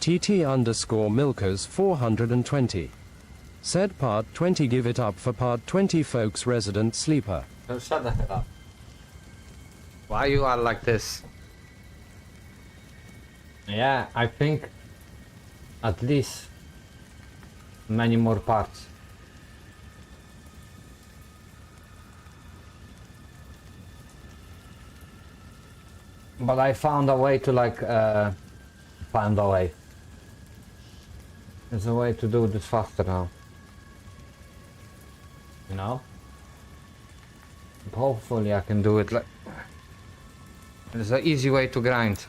TT_Milkers 420. Said part 20 give it up for part 20 folks resident sleeper. Oh, shut the hell up. Why you are like this? Yeah, I think at least many more parts. But I found a way to found a way. There's a way to do this faster now. You know? Hopefully I can do it like... There's an easy way to grind.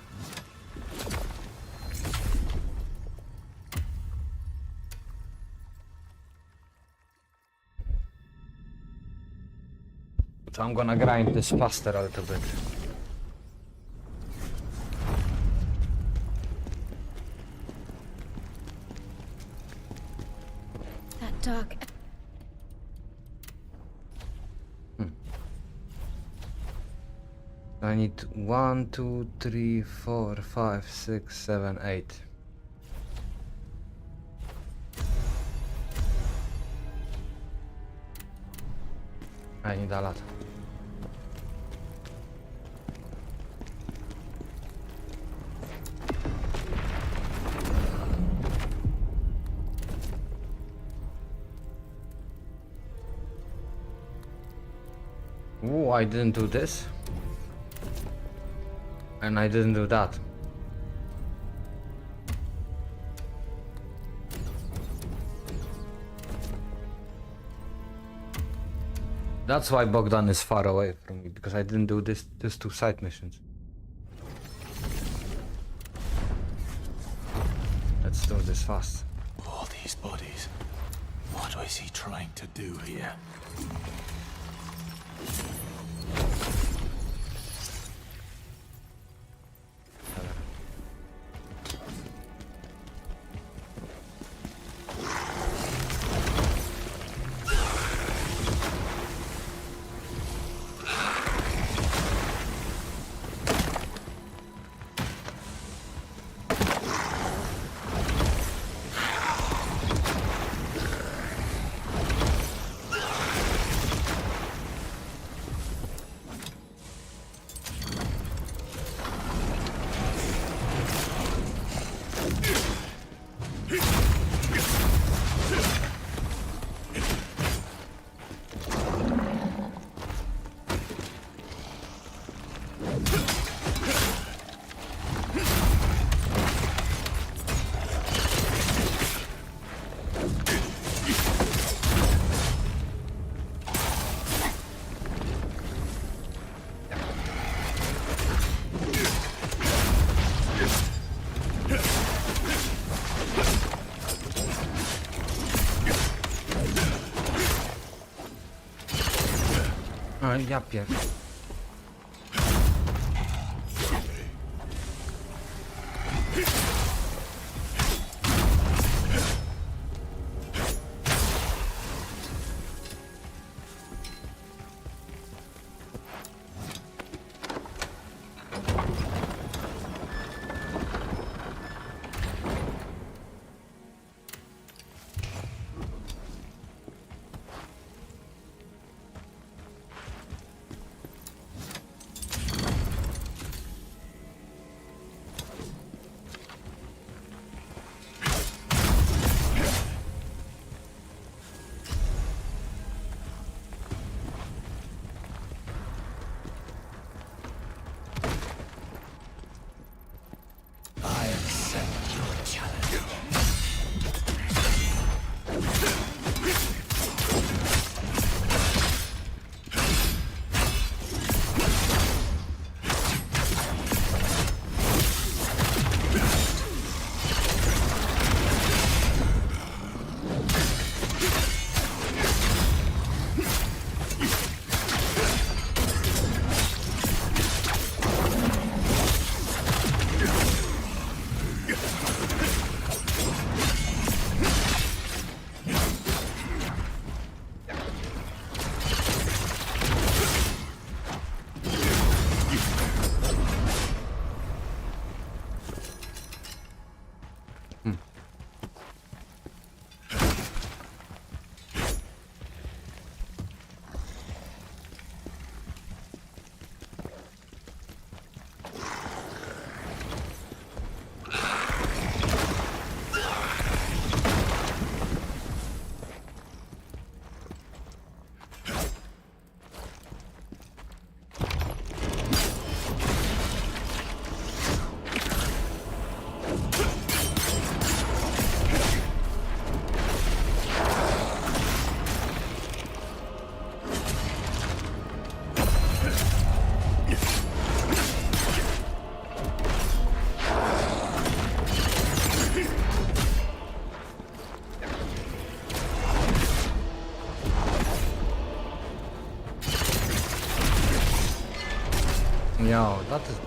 So I'm gonna grind this faster a little bit. That dog. I need 1, 2, 3, 4, 5, 6, 7, 8. I need a lot. Ooh, I didn't do this. And I didn't do that. That's why Bogdan is far away from me, because I didn't do these two side missions. Let's do this fast. All these bodies. What is he trying to do here? Ja pier... Yo, that is...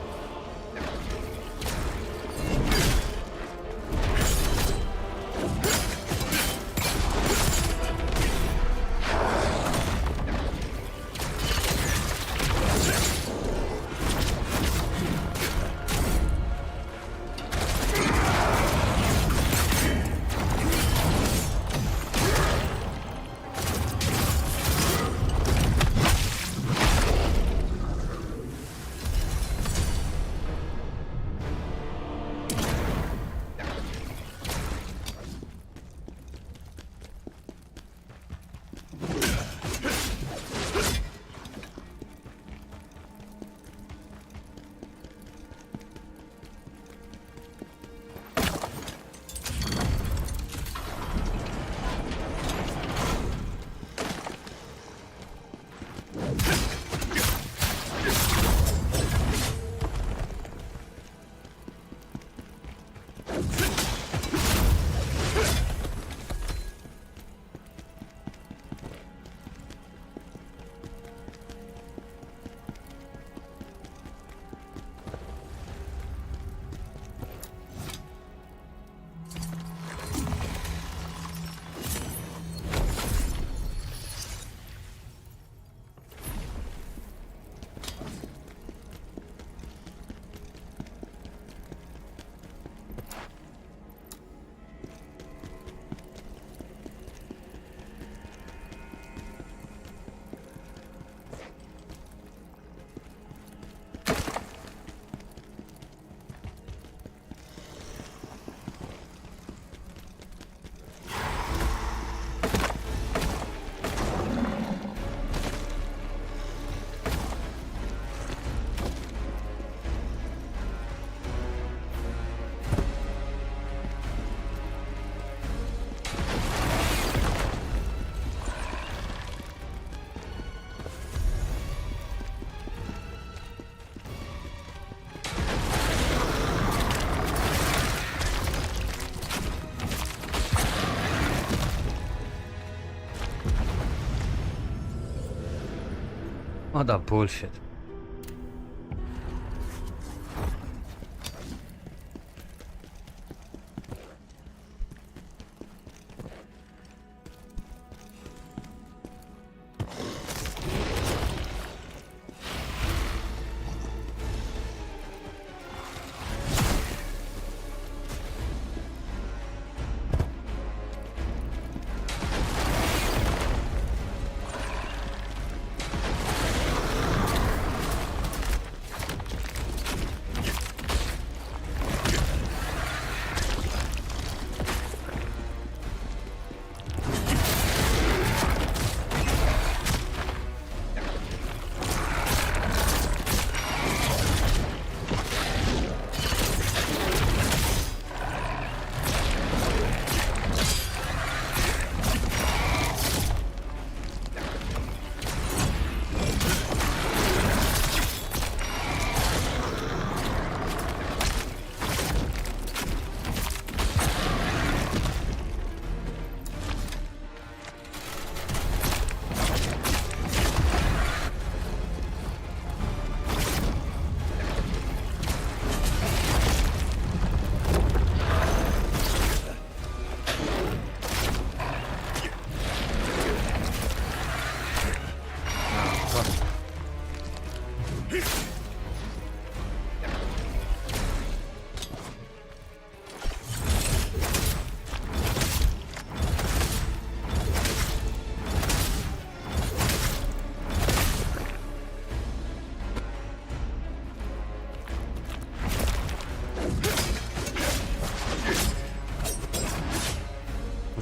What a bullshit.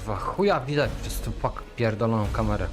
Kurwa, chuja widać przez tą pierdoloną kamerę.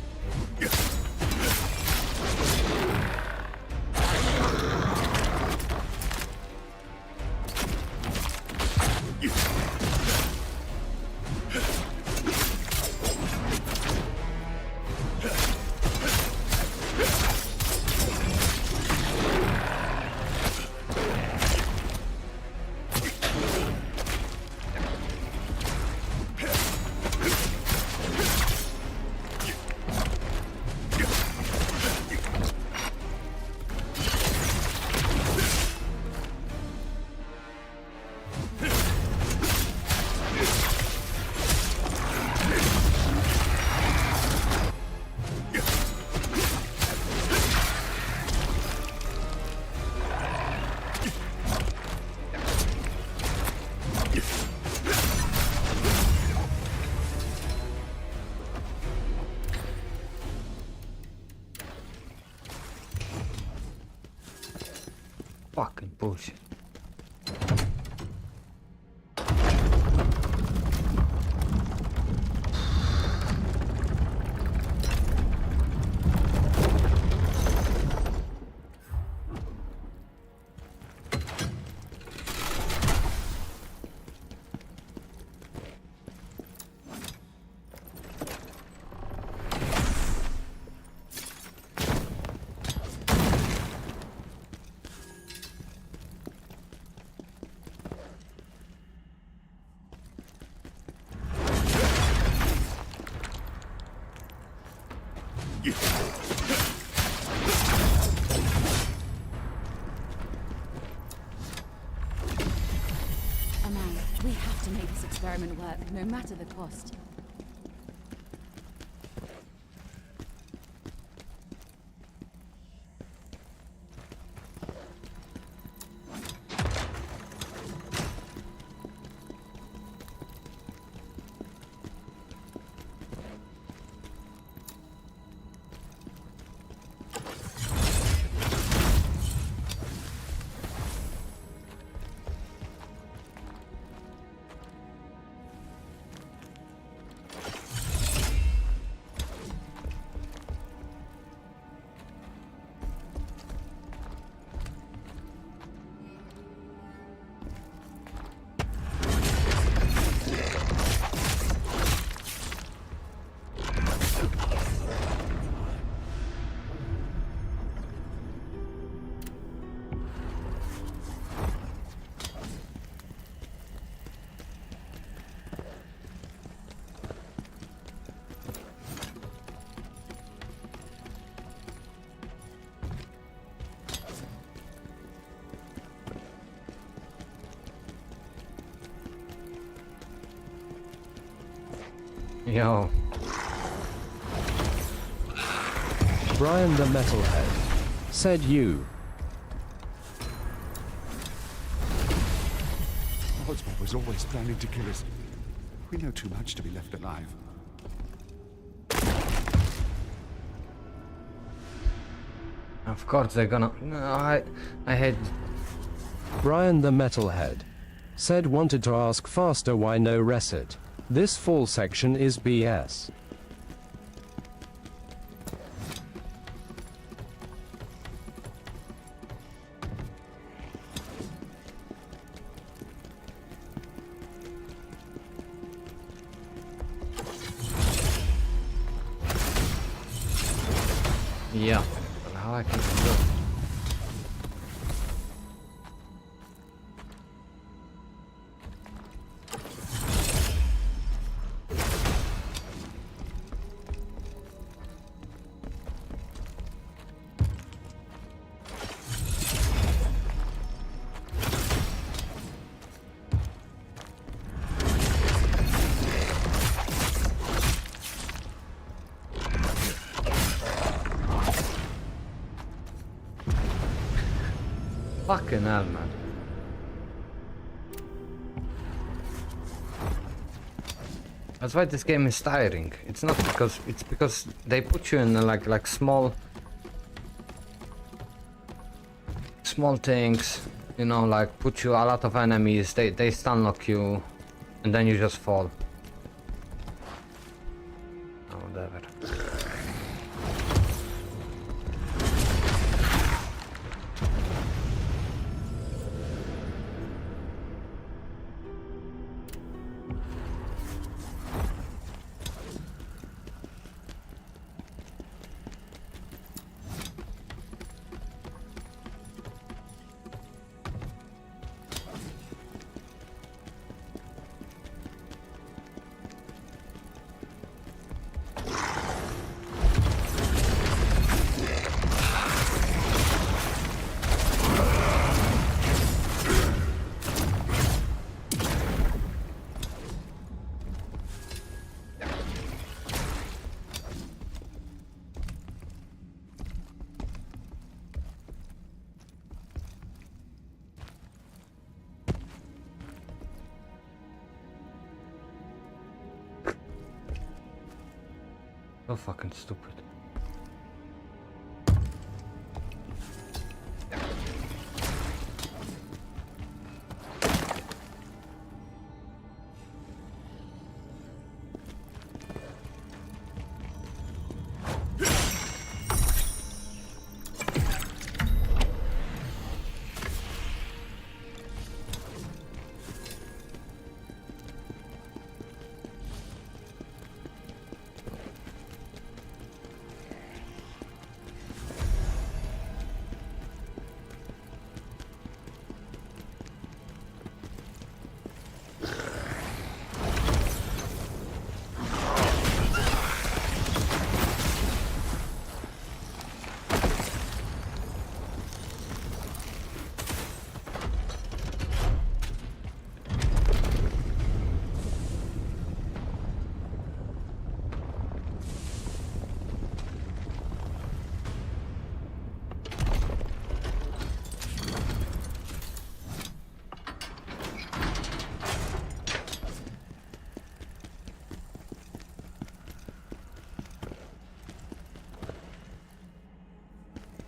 Fucking bullshit. Amanda, we have to make this experiment work, no matter the cost. Yo. Brian the Metalhead. Said you. Oswald was always planning to kill us. We know too much to be left alive. Of course they're gonna... No, I hate... Brian the Metalhead. Said wanted to ask faster why no reset. This fall section is BS. Yeah. But how I can do it? Fucking hell, man. That's why this game is tiring. It's not because... It's because they put you in like small things. You know, like put you a lot of enemies. They stun lock you. And then you just fall. Oh, whatever. So fucking stupid.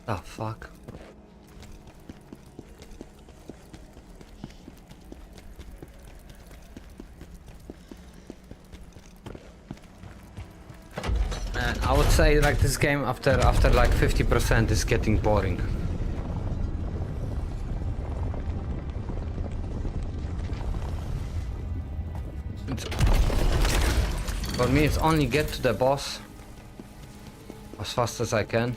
The fuck? Man, I would say like this game after like 50% is getting boring. For me it's only get to the boss as fast as I can.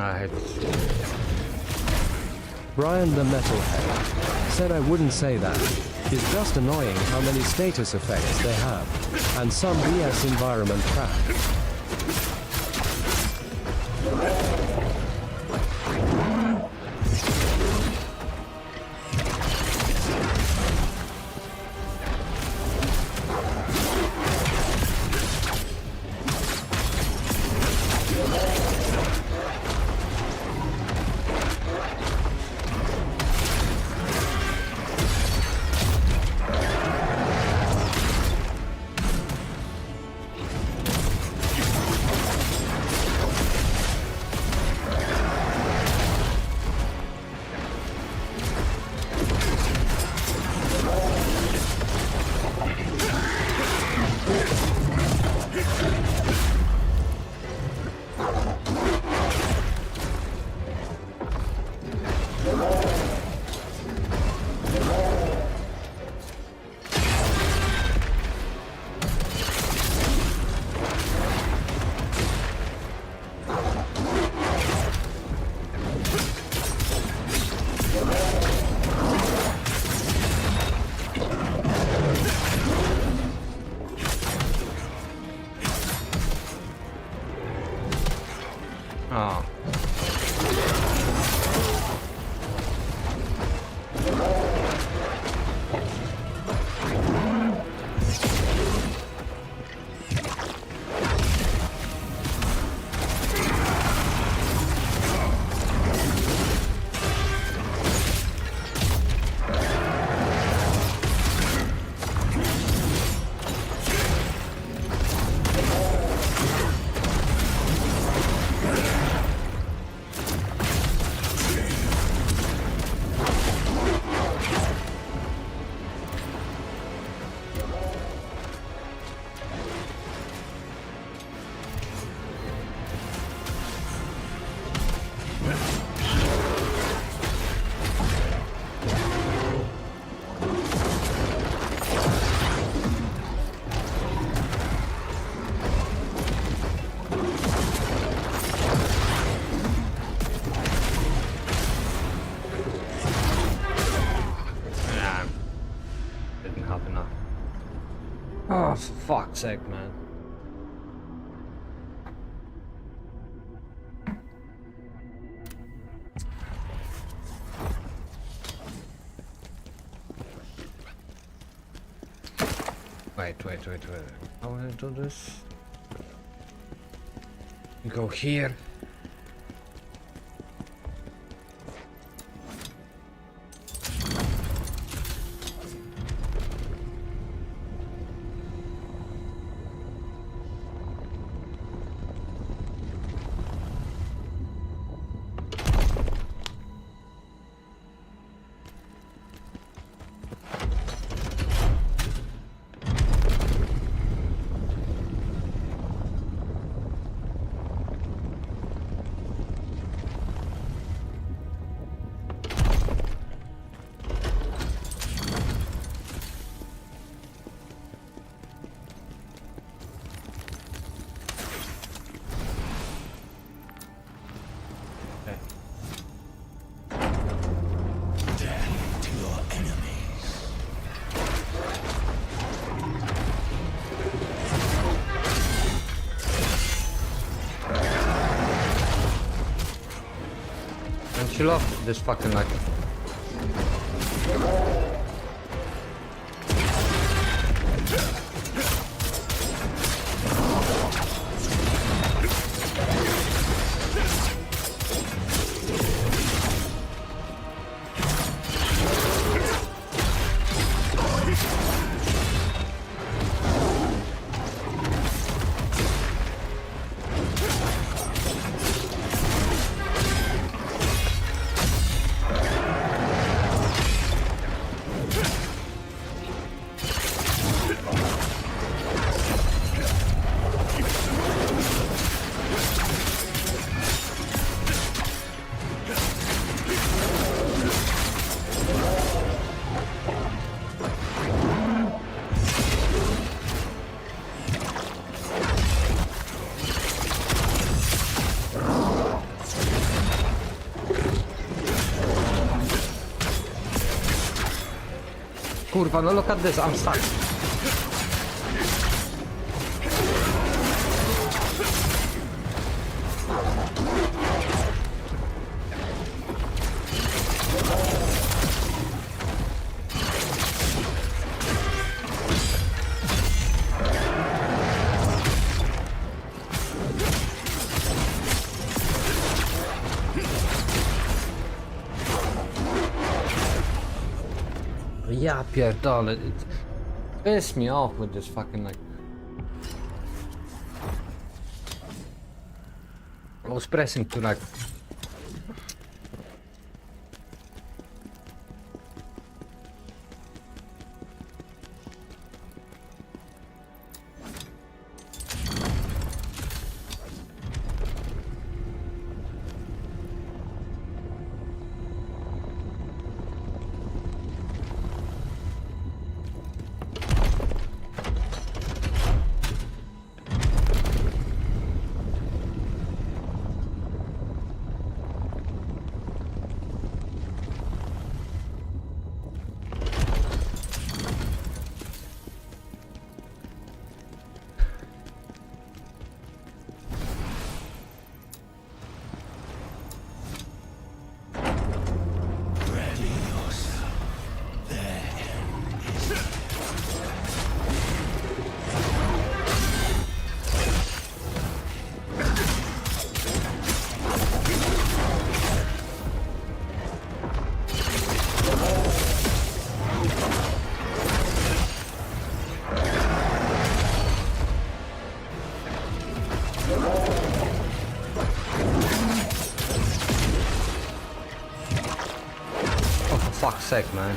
I hate this. Brian the Metalhead said I wouldn't say that. It's just annoying how many status effects they have, and some BS environment crap. Oh. Oh, for fuck's sake, man. Wait. How will I do this? You go here. chill off this fucking like. Kurwa, no look at this, I'm stuck. Ja pierdolę, it pissed me off with this fucking like. I was pressing to like. Fuck's sake, man.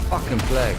Fucking plague.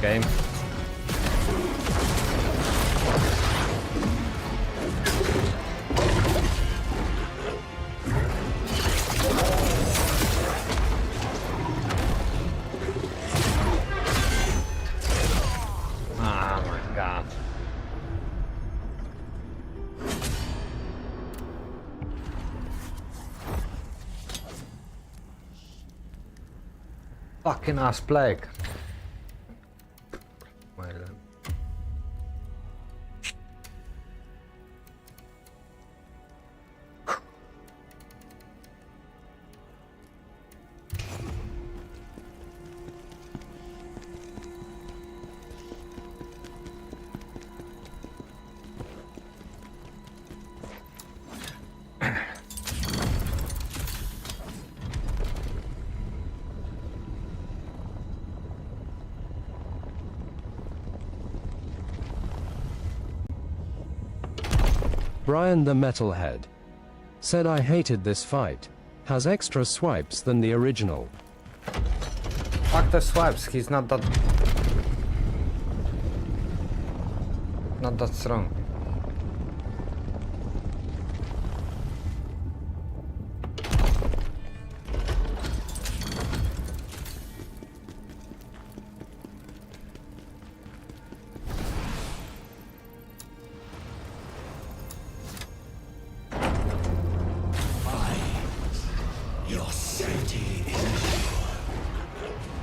Game. Fucking ass plague. Well, Brian the Metalhead said I hated this fight. Has extra swipes than the original. fuck the swipes, he's not that strong. Your safety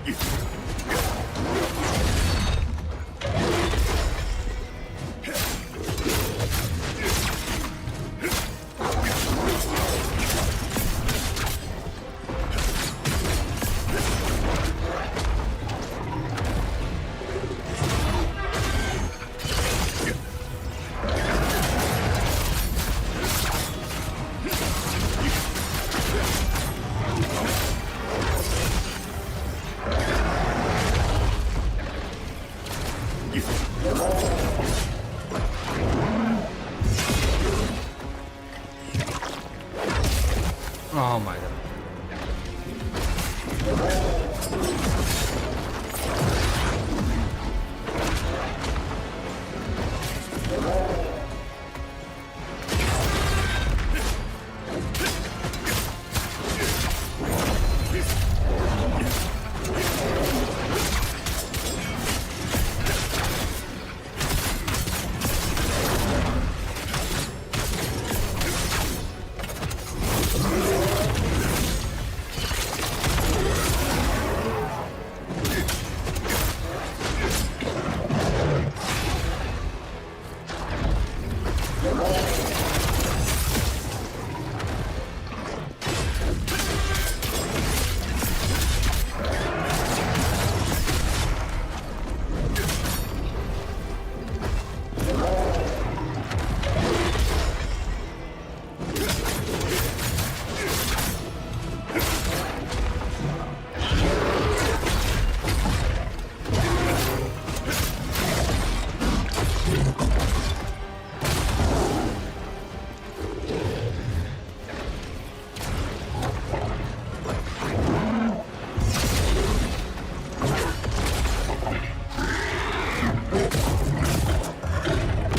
is Oh my god.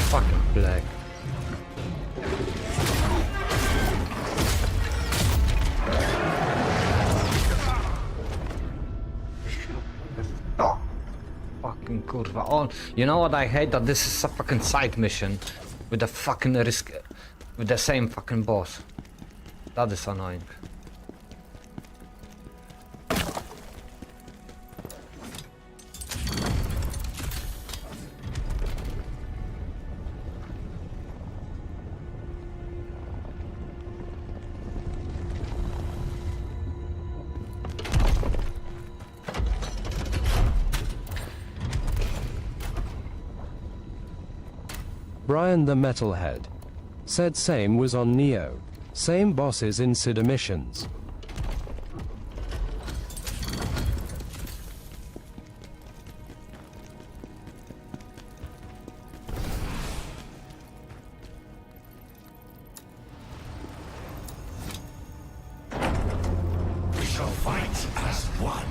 Fucking black. Fucking kurwa. Oh, you know what I hate? That this is a fucking side mission with the fucking risk, with the same fucking boss. That is annoying. Brian the Metalhead said same was on Neo. Same bosses in Sida missions. We shall fight as one.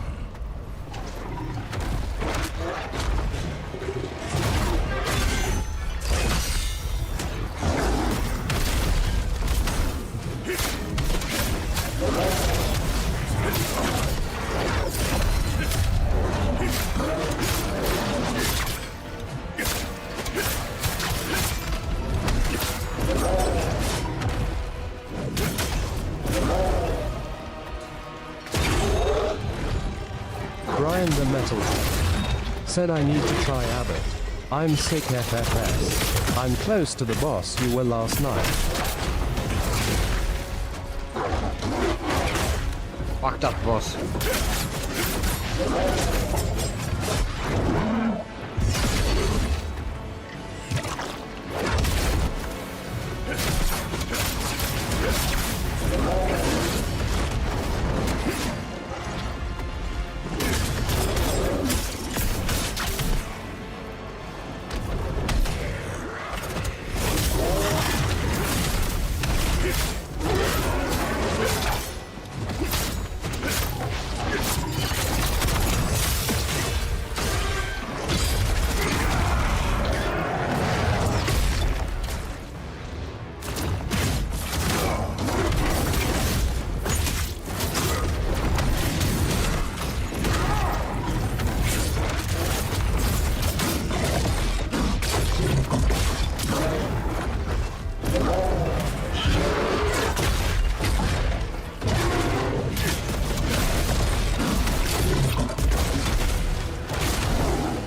Brian the Metalhead said I need to try Abbott. I'm sick FFS. I'm close to the boss you were last night. Fucked up, boss.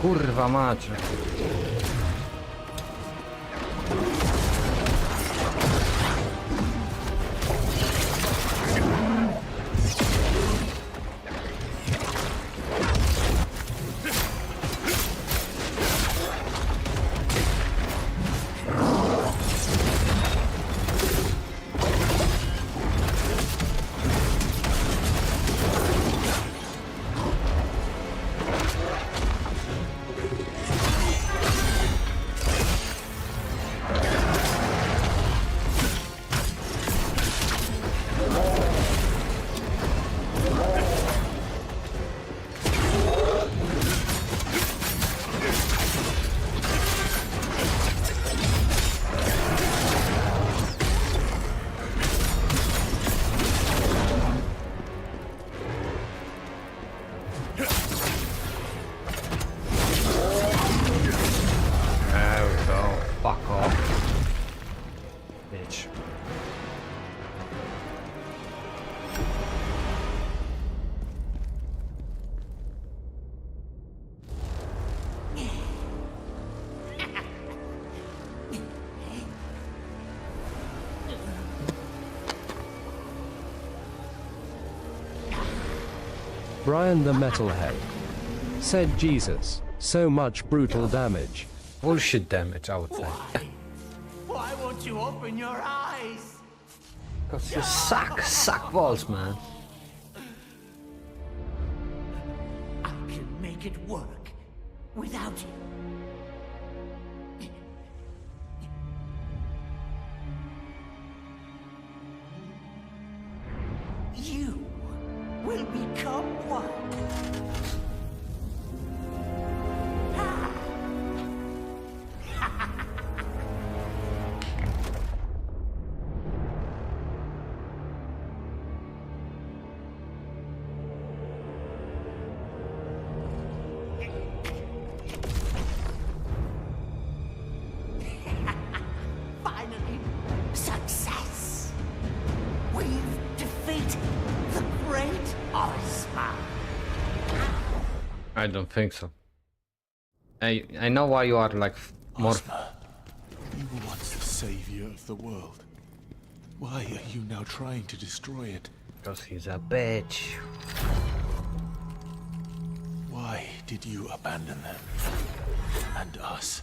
Kurwa macie. Brian the Metalhead said Jesus, so much brutal damage. Bullshit damage, I would say. Why won't you open your eyes? Cause you suck balls, man. I can make it work without you. You will become one. Finally, success. We've defeated the great Ozma. I don't think so. I know why you are like more. Ozma, you were once the savior of the world. Why are you now trying to destroy it? Because he's a bitch. Why did you abandon them? And us?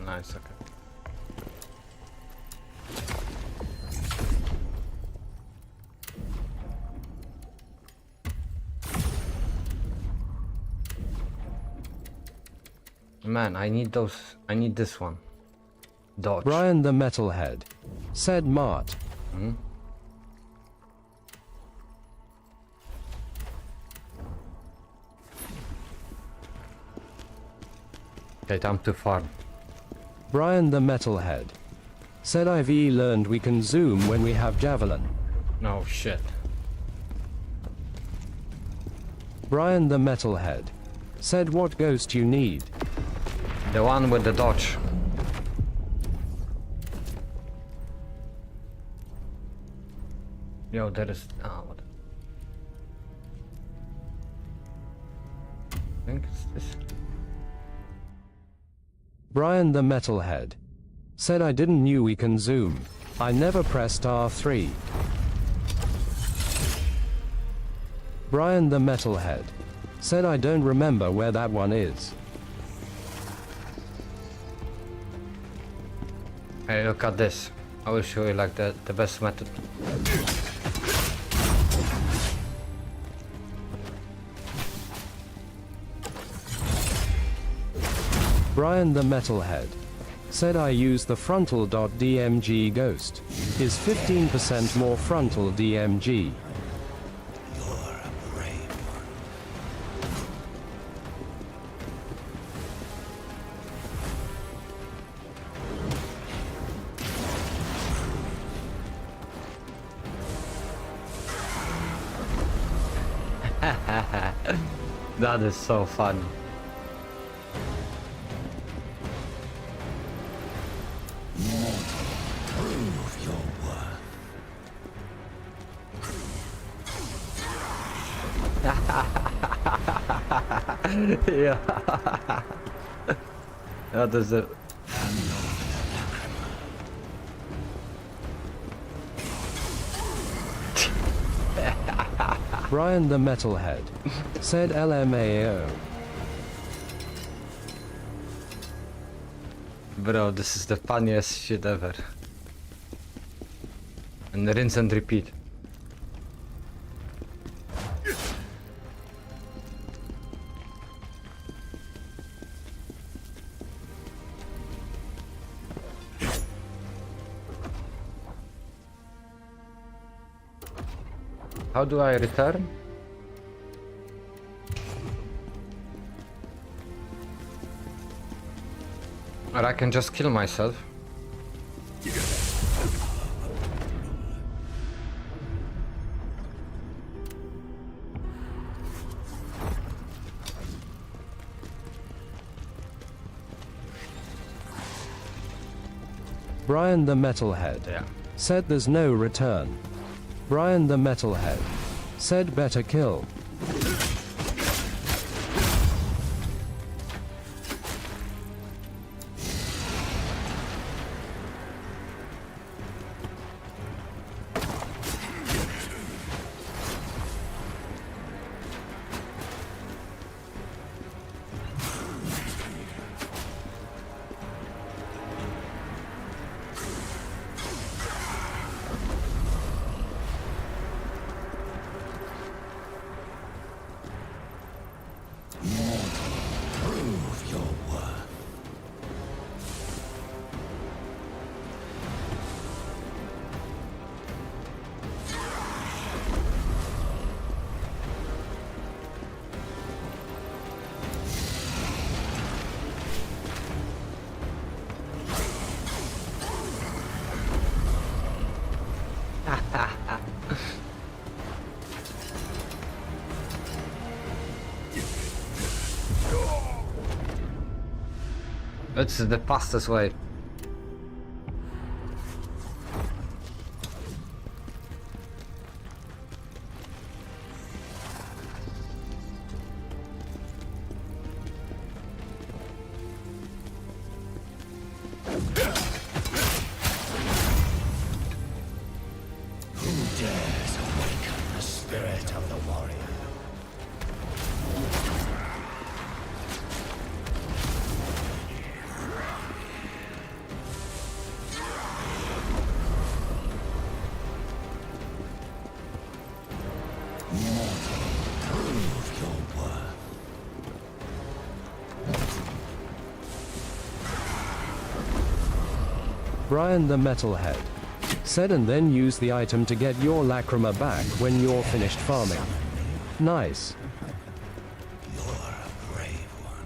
Nice, okay. Man, I need those. I need this one. Dodge. Brian the Metalhead said Mart. Okay, I'm too far. Brian the Metalhead said I've learned we can zoom when we have javelin. No shit. Brian the Metalhead said what ghost you need. The one with the dodge. Yo, there is. Oh, what? I think it's this. Brian the Metalhead said I didn't knew we can zoom. I never pressed R3. Brian the Metalhead said I don't remember where that one is. Hey, look at this. I will show you like the best method. Brian the Metalhead said I use the frontal.dmg ghost. Is 15% more frontal DMG. That is so fun. Yeah. That is it. Brian the Metalhead said LMAO. Bro, this is the funniest shit ever. And rinse and repeat. How do I return? Or I can just kill myself. Brian the Metalhead Yeah. said there's no return. Brian the Metalhead said better kill. It's the fastest way. Who dares awaken the spirit of the warrior? Prove your worth. Brian the Metalhead said and then use the item to get your lacrima back when you're finished farming. Nice. You're a brave one.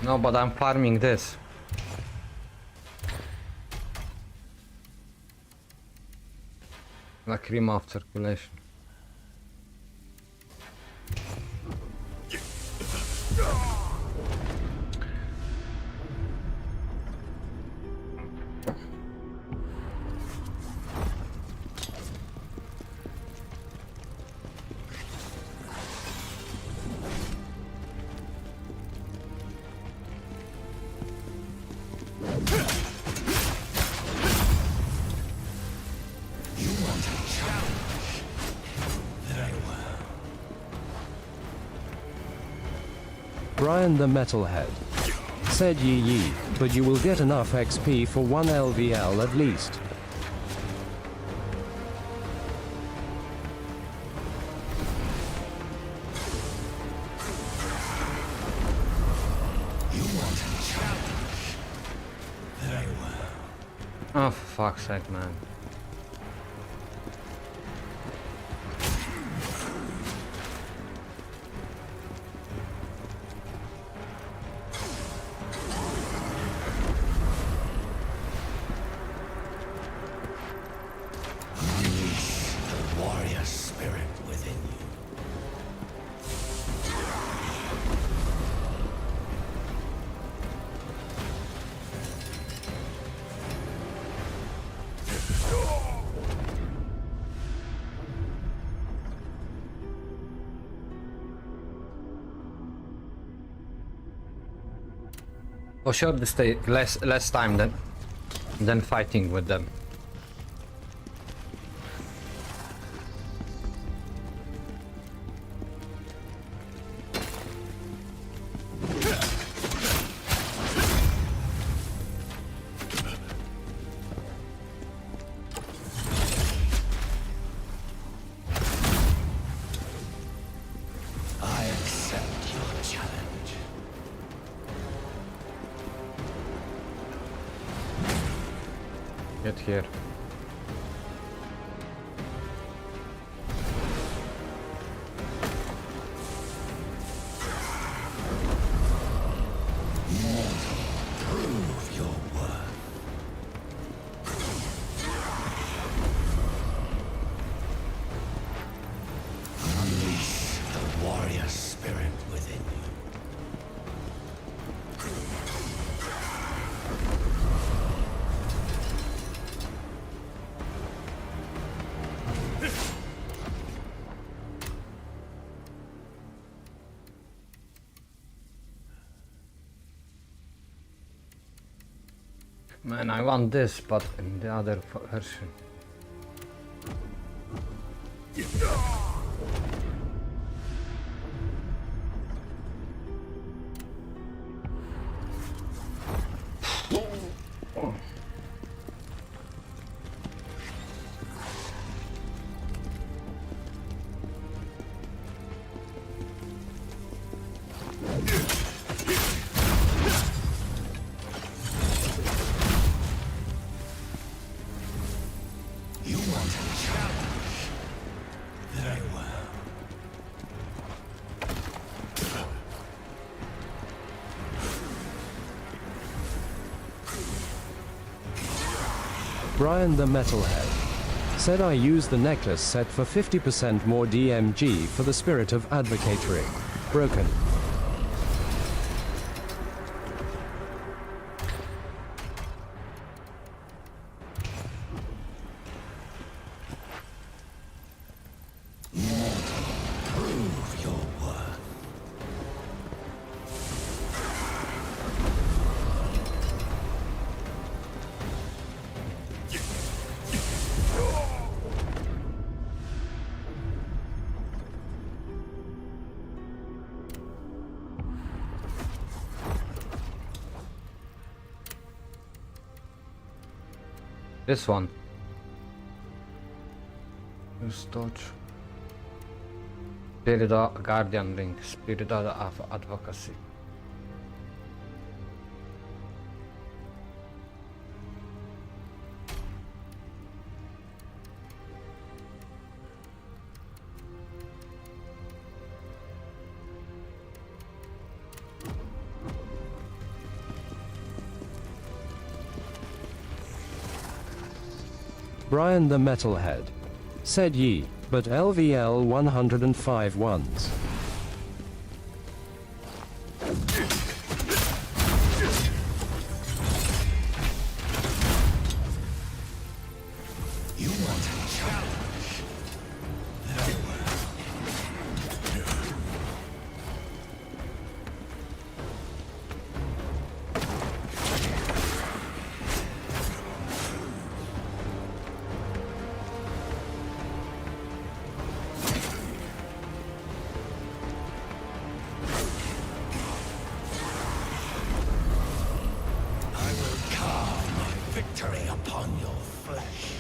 No, but I'm farming this. Like rim of circulation. Brian the Metalhead. Said yee, but you will get enough XP for 1 LVL at least. Oh, for fuck's sake, man. Warrior spirit within you. For sure this take less time than fighting with them. I accept your challenge. Get here. Prove your worth. Unleash the warrior spirit within you. Man, I want this, but in the other version. You want a challenge? Very well. Brian the Metalhead. Said I use the necklace set for 50% more DMG for the spirit of advocatory. Broken. Prove your worth. This one. Use dodge. Spirit of Guardian Ring. Spirit of Advocacy. Brian the Metalhead. said Yi, but LVL 105 ones. Victory upon your flesh.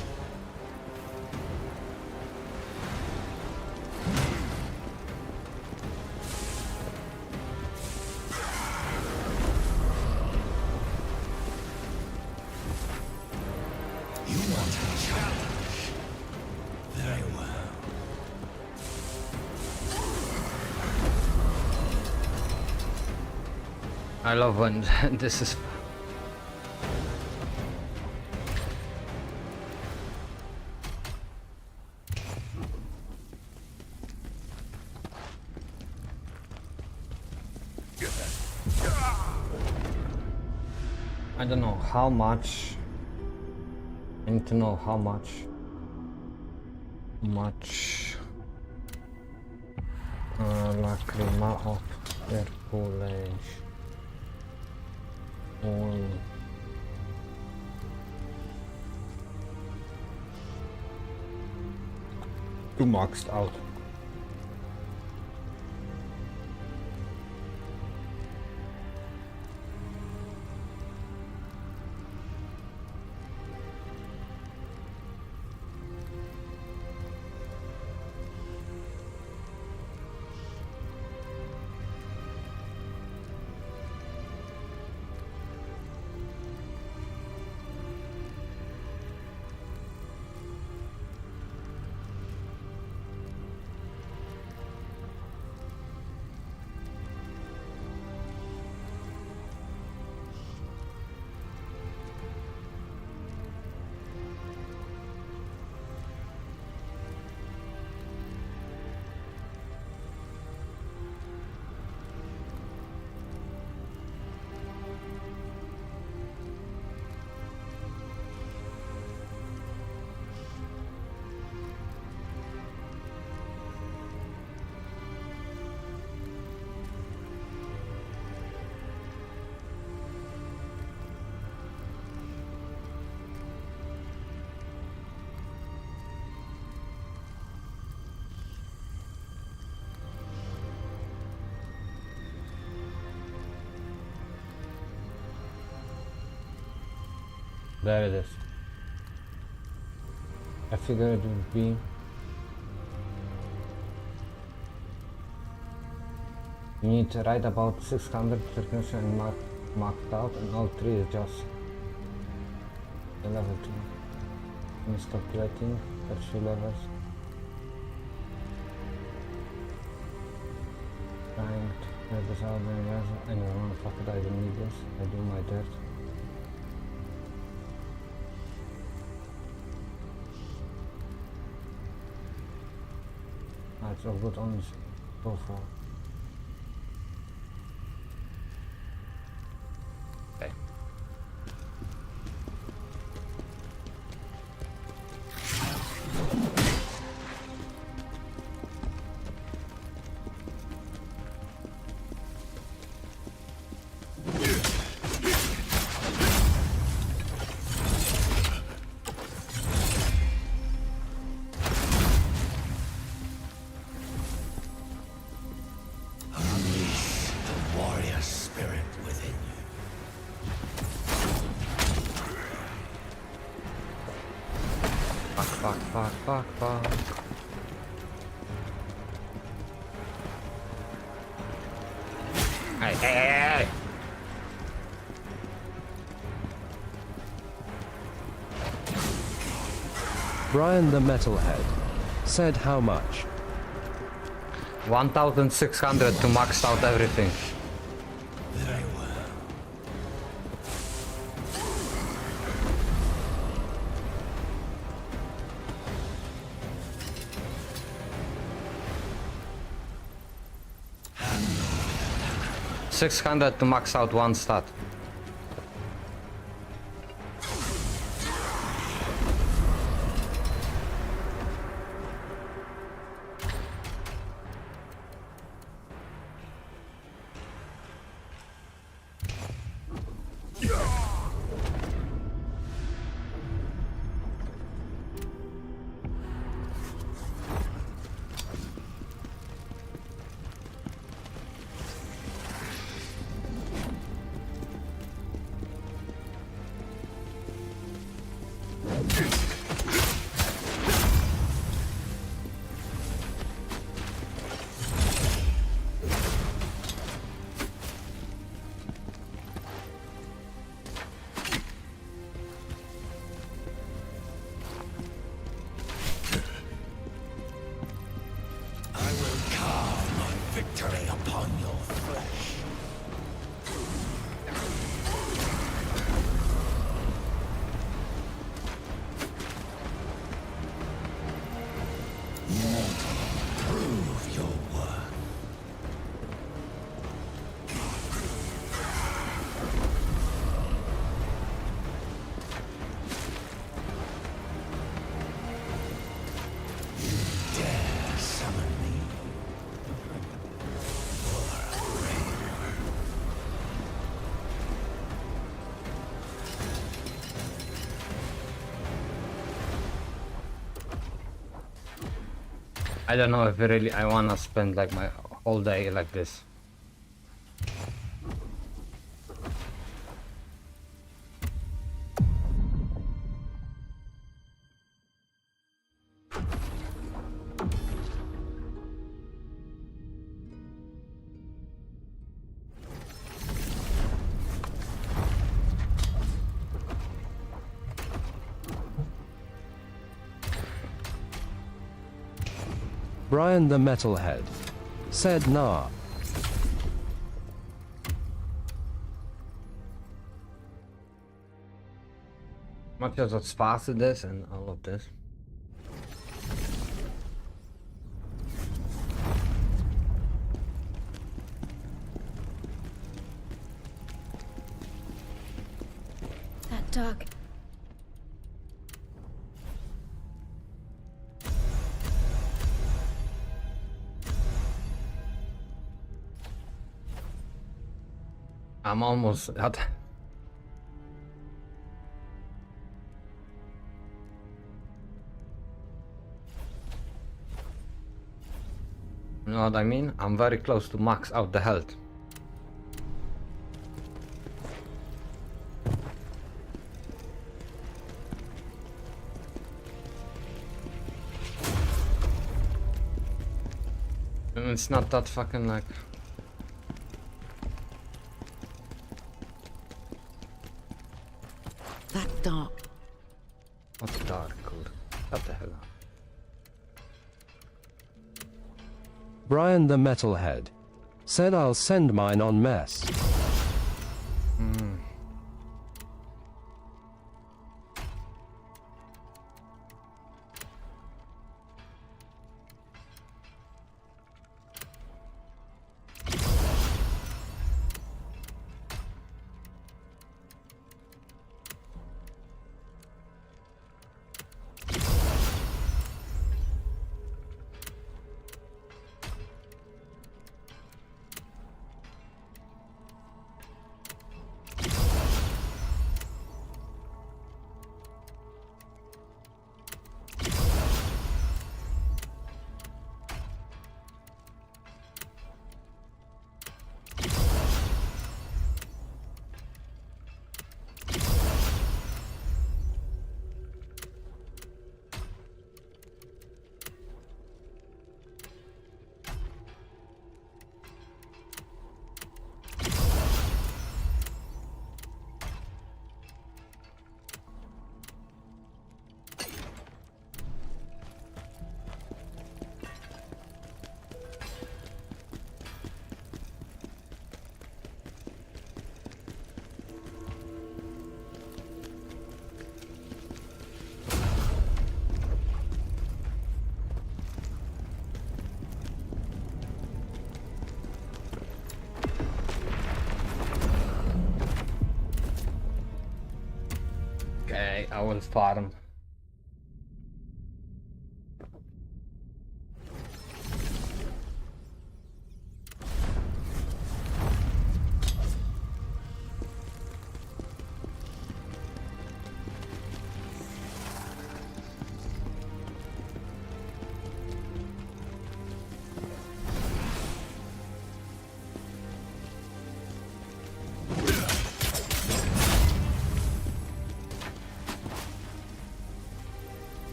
You want a challenge? Very well. I love when this is. I don't know how much. I need to know how much lacrima of Hercules too maxed out. There it is. I figured it would be you need to write about 600 frequency and marked out, and all three is just the level 2. Miscalculating tertiary levels. Trying to get this out of the anyway, fuck it, I don't need this. I do my dirt. It's all good on so far. Okay. Fuck. Hey. Brian the Metalhead said how much? 1600 to max out everything. Very well. 600 to max out one stat. Victory upon your flesh. Prove your worth. You dare summon me? I don't know if really I wanna spend like my whole day like this. Brian the Metalhead said nah. Much as it's fast this and all of this. That dark. I'm almost at. You know what I mean? I'm very close to max out the health. And it's not that fucking like. That dark. What's dark called? What the hell? Brian the Metalhead said I'll send mine on mess. mult farm.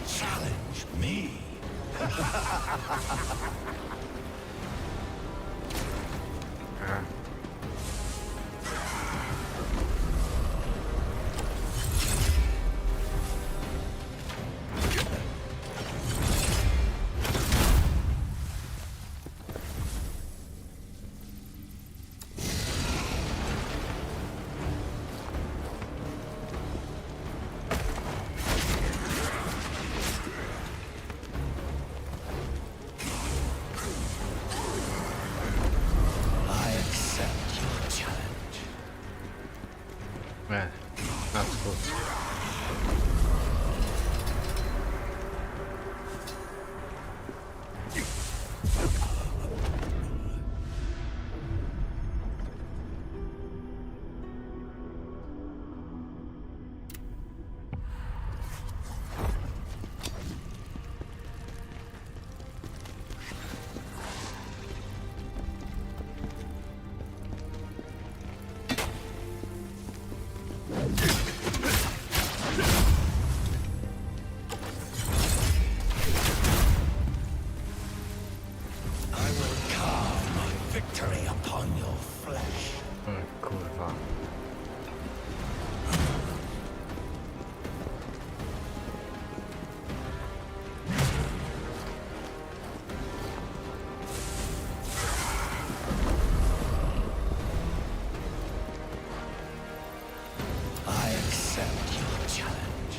Challenge me. I accept your challenge. Yeah, that's good. I will carve my victory upon your flesh. Kurwa. I accept your challenge.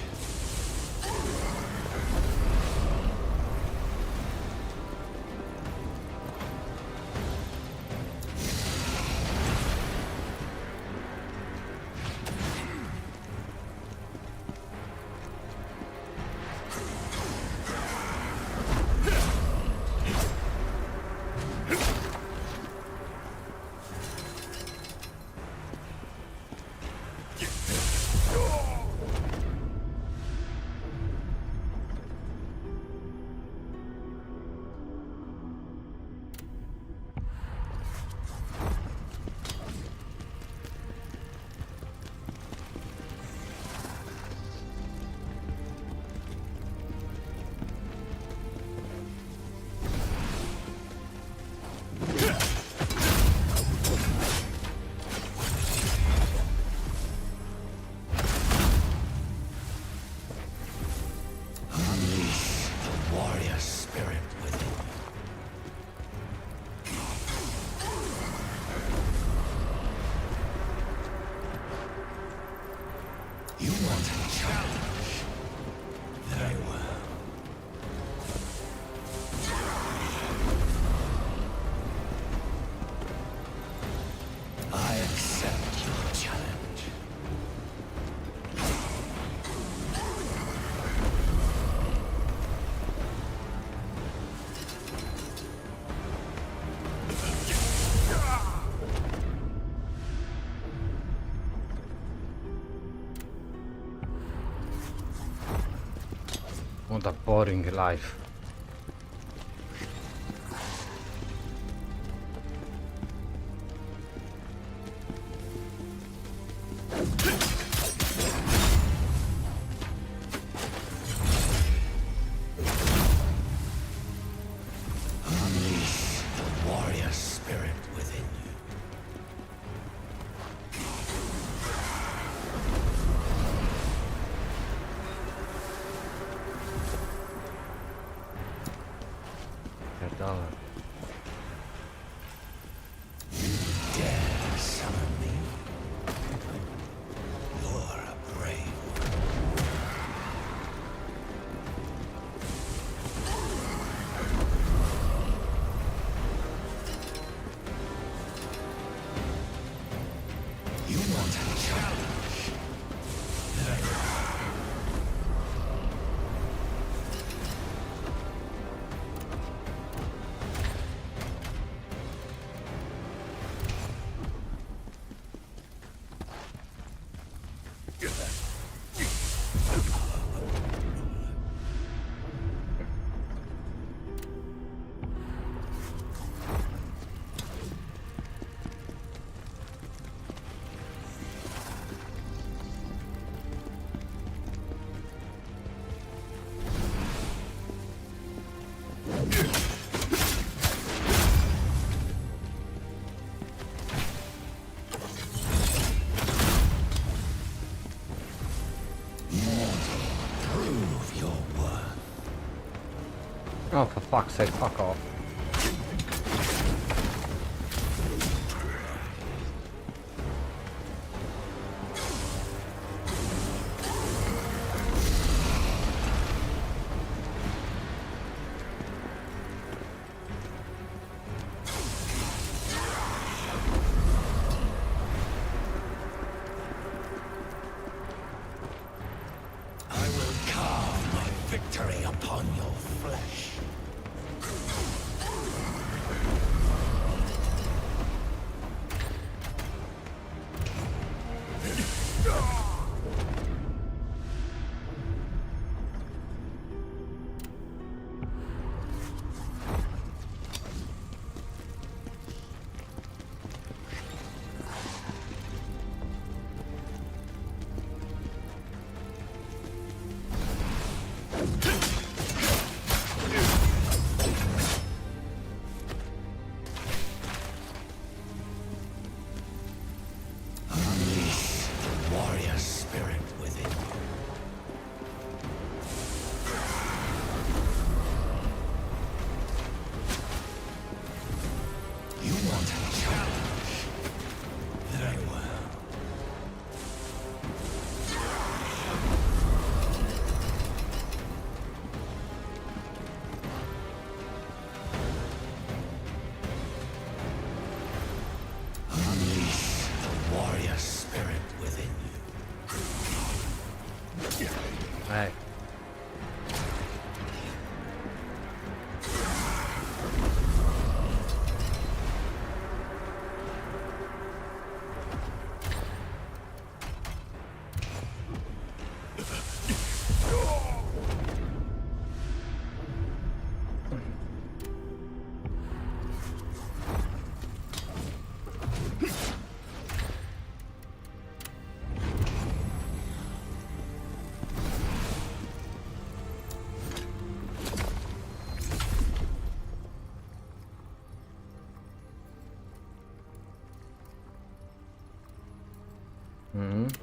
Unleash the warrior spirit within you. You want a challenge? Very well. I accept your challenge. What a boring life. Unleash the warrior spirit within you. Pierdolę. Dare summon me? You're a brave one. You want a challenge? Oh, for fuck's sake, fuck off. I will carve my victory upon your flesh. Unleash the warrior spirit within you. You want a challenge? Very well. Unleash the warrior spirit within you. Hey.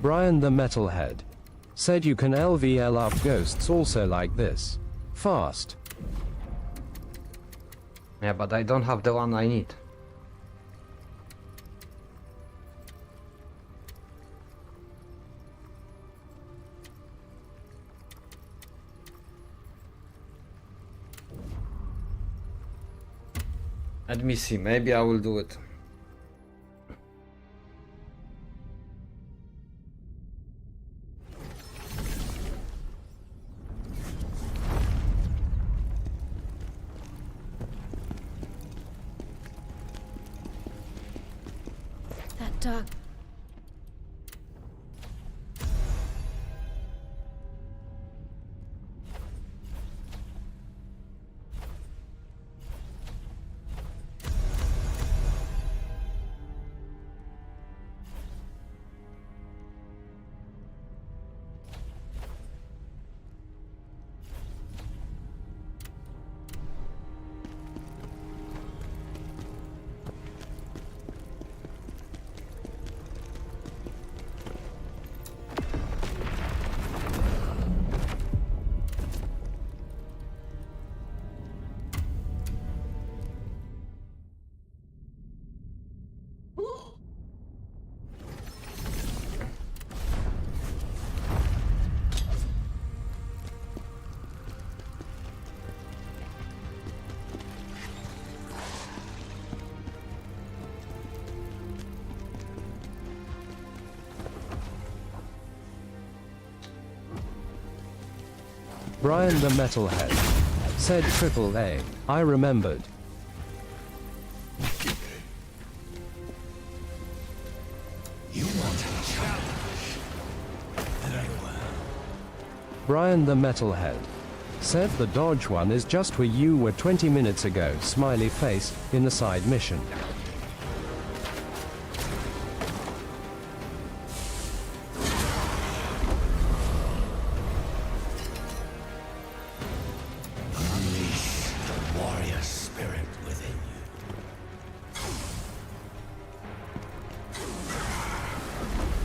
Brian the Metalhead said you can LVL up ghosts also like this. Fast. Yeah, but I don't have the one I need. Let me see, maybe I will do it. That dark. Brian the Metalhead said AAA. I remembered. You want a challenge? Very well. Brian the Metalhead said the dodge one is just where you were 20 minutes ago, smiley face, in the side mission. Unleash the warrior spirit within you.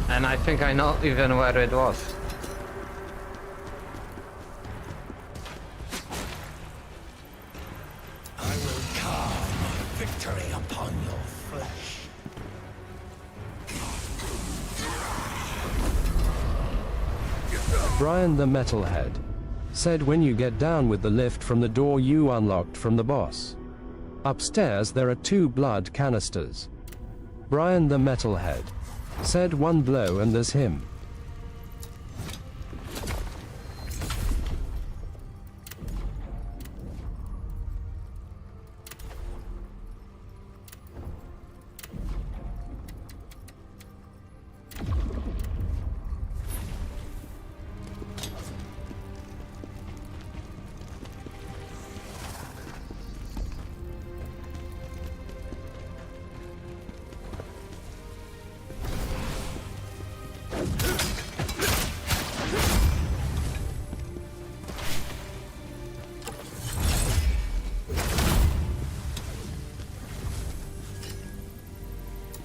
And I think I know even where it was. Brian the Metalhead said when you get down with the lift from the door you unlocked from the boss. Upstairs there are 2 blood canisters. Brian the Metalhead said 1 blow and there's him.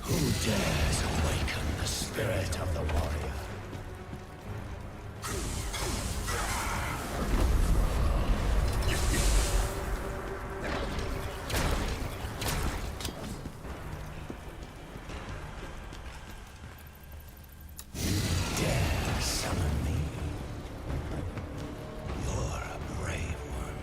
Who dares awaken the spirit of the warrior? Dare summon me? You're a brave one.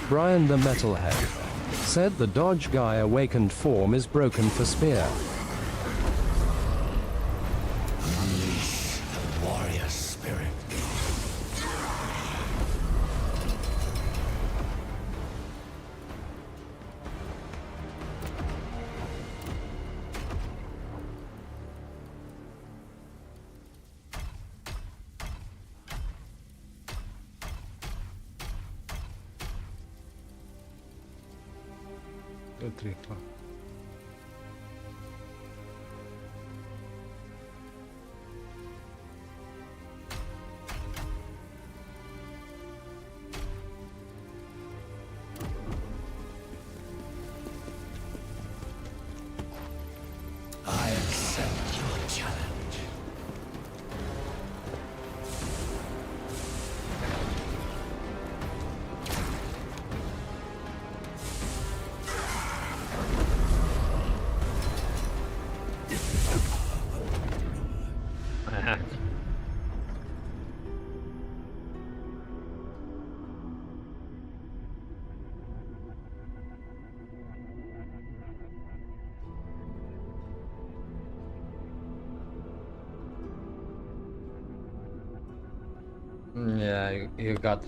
Brian the Metalhead said the Dodge Guy awakened form is broken for spear. Unleash the warrior spirit. Two, 3 o'clock. I accept your challenge. Yeah, you got.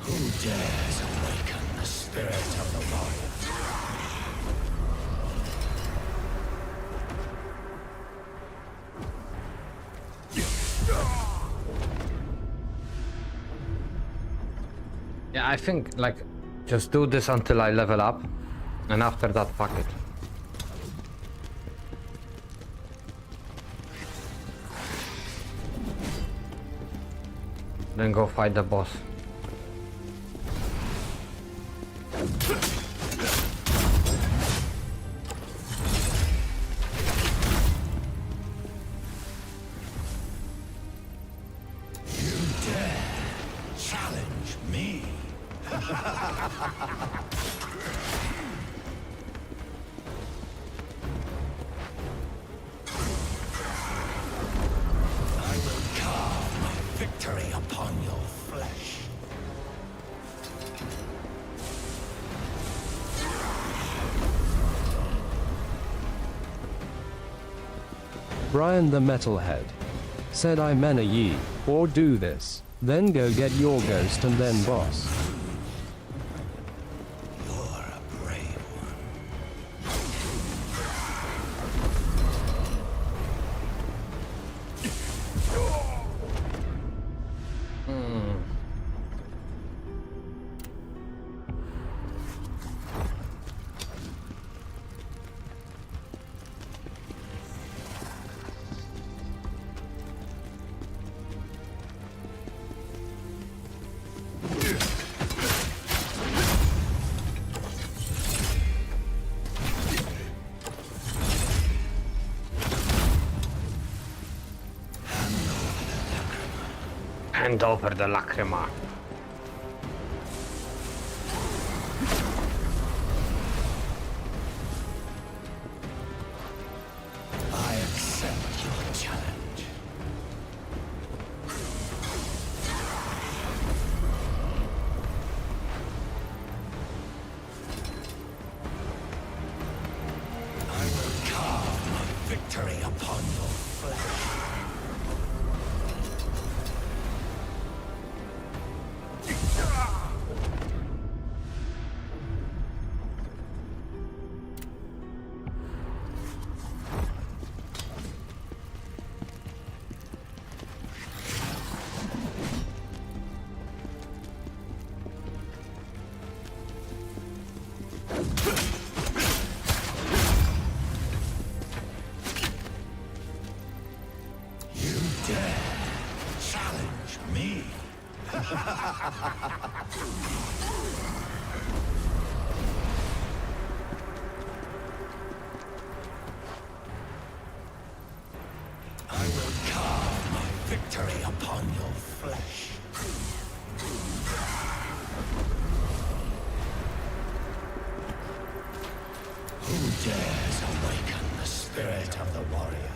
Who dares awaken the spirit of the warrior? Yeah, I think like just do this until I level up, and after that, fuck it. Then go fight the boss. You dare challenge me? I will carve my victory upon your flesh. Brian the Metalhead said, I mena ye, or do this, then go get your ghost and then boss. You're a brave one. Hand over the lacrima. I accept your challenge. I will carve my victory upon your flesh. You dare challenge me? I will carve my victory upon your flesh. Who dares awaken the spirit of the warrior?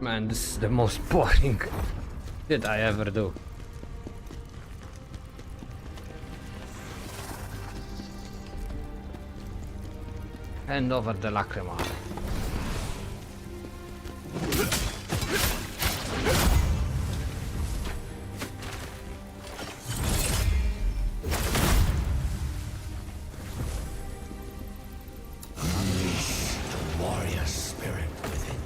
Man, this is the most boring shit I ever do. Hand over the lacrima. Unleash the warrior spirit within you.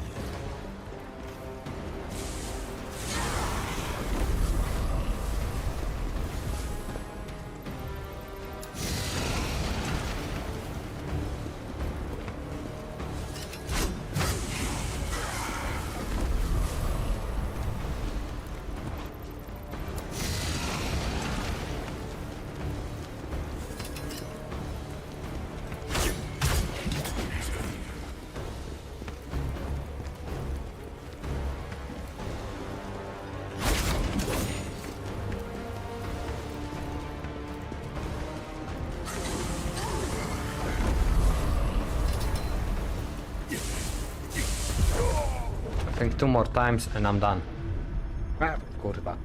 I think 2 more times and I'm done. Ah, kurwa.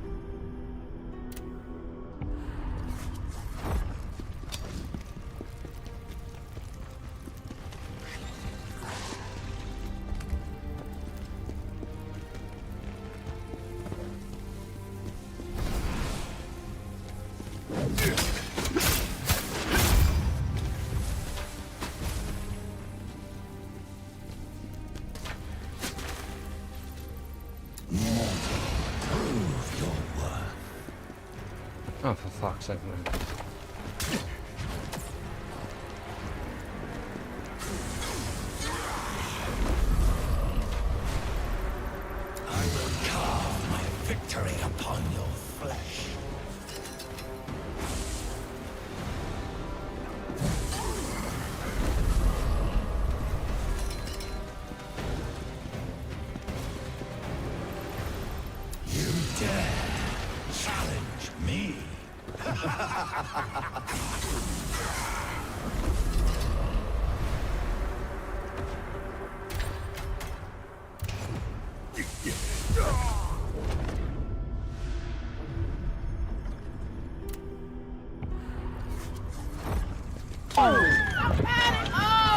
Oh, for fuck's sake, man. I will carve my victory upon your flesh. You dare challenge me?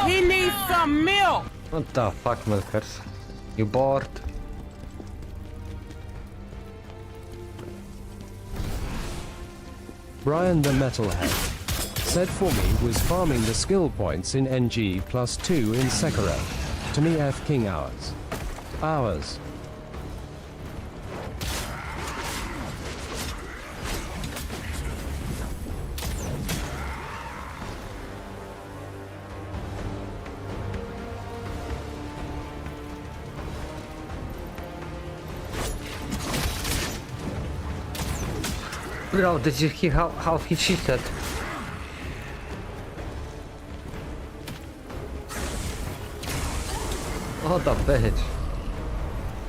He needs some milk! What the fuck, milkers? You bored? Brian the Metalhead said for me was farming the skill points in NG +2 in Sekiro. To me F King hours. Hours. Bro, did you hear how he cheated? Oh, the bitch.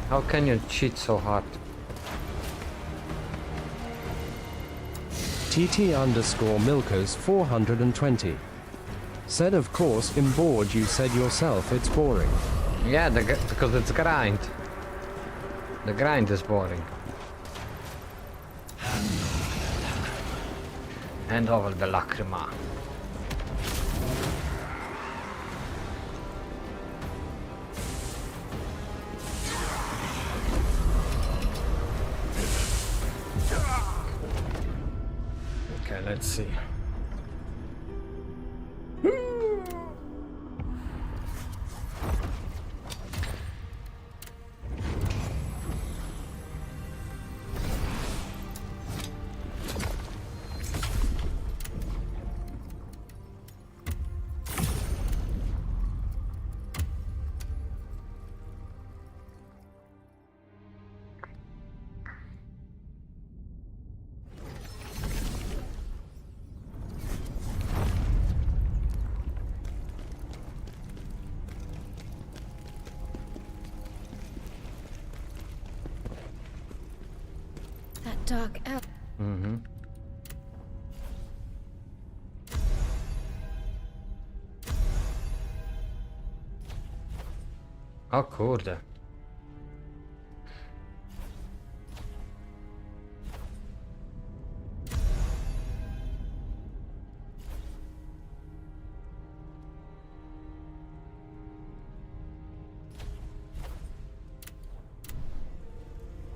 How can you cheat so hard? TT_milkers 420 said of course in board you said yourself it's boring. Yeah, because it's grind. The grind is boring. Hand over the lacrima. Okay, let's see. That dark elf. O kurde.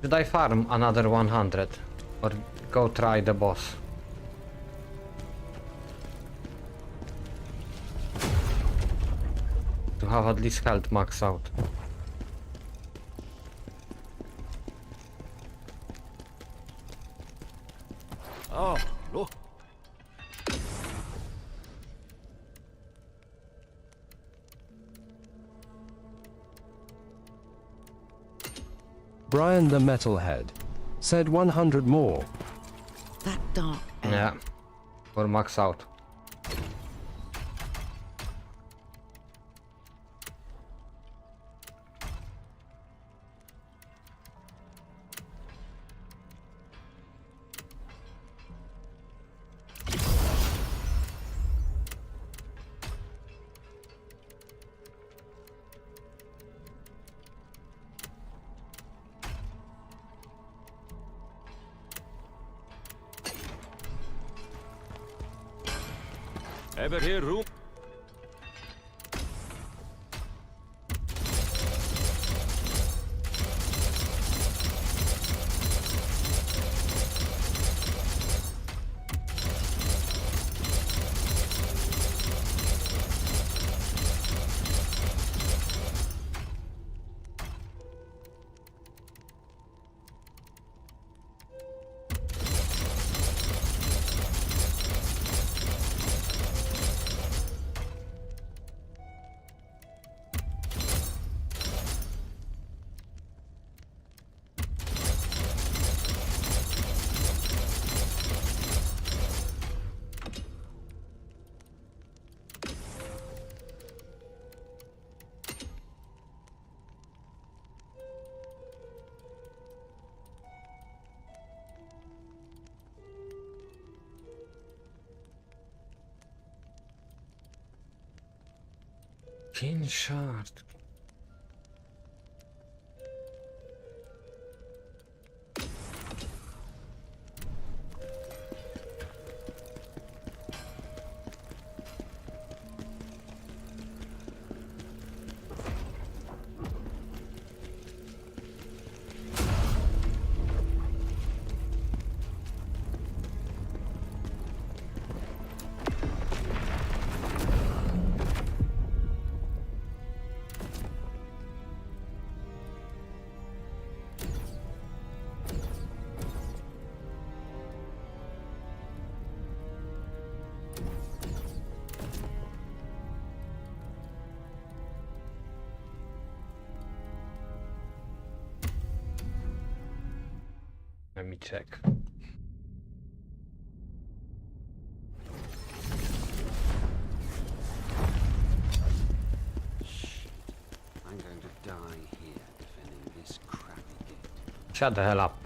Should I farm another 100 or go try the boss? To have at least health max out. Oh, look. Brian the Metalhead said 100 more. That dark elf. Yeah, or max out. Ever hear room? Skin shard. Let me check. I'm going to die here defending this crappy gate. Shut the hell up.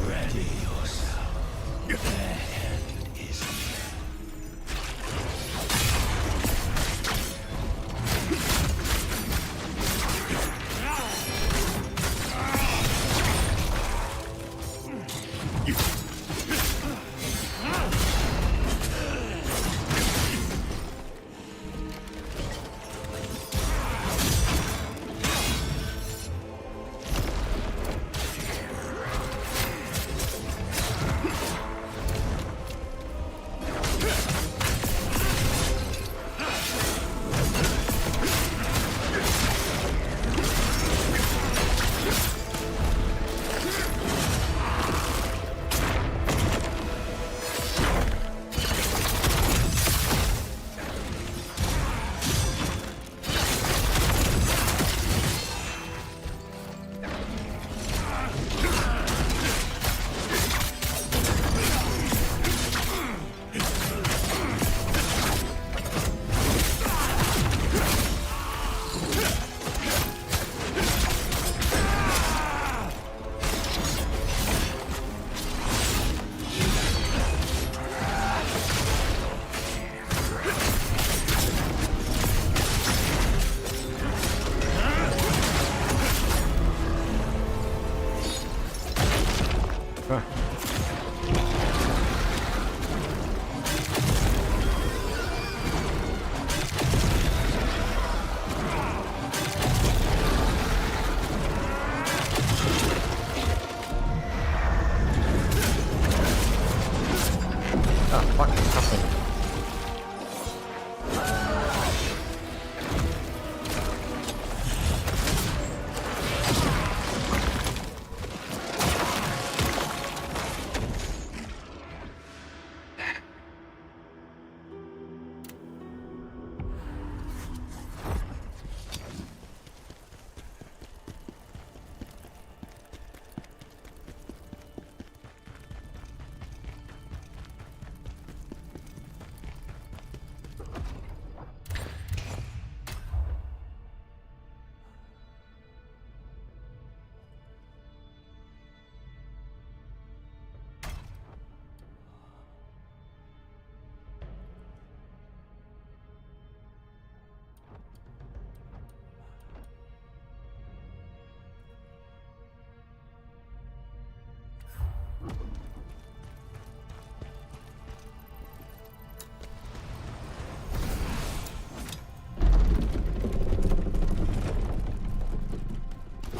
Ready yourself. Their end is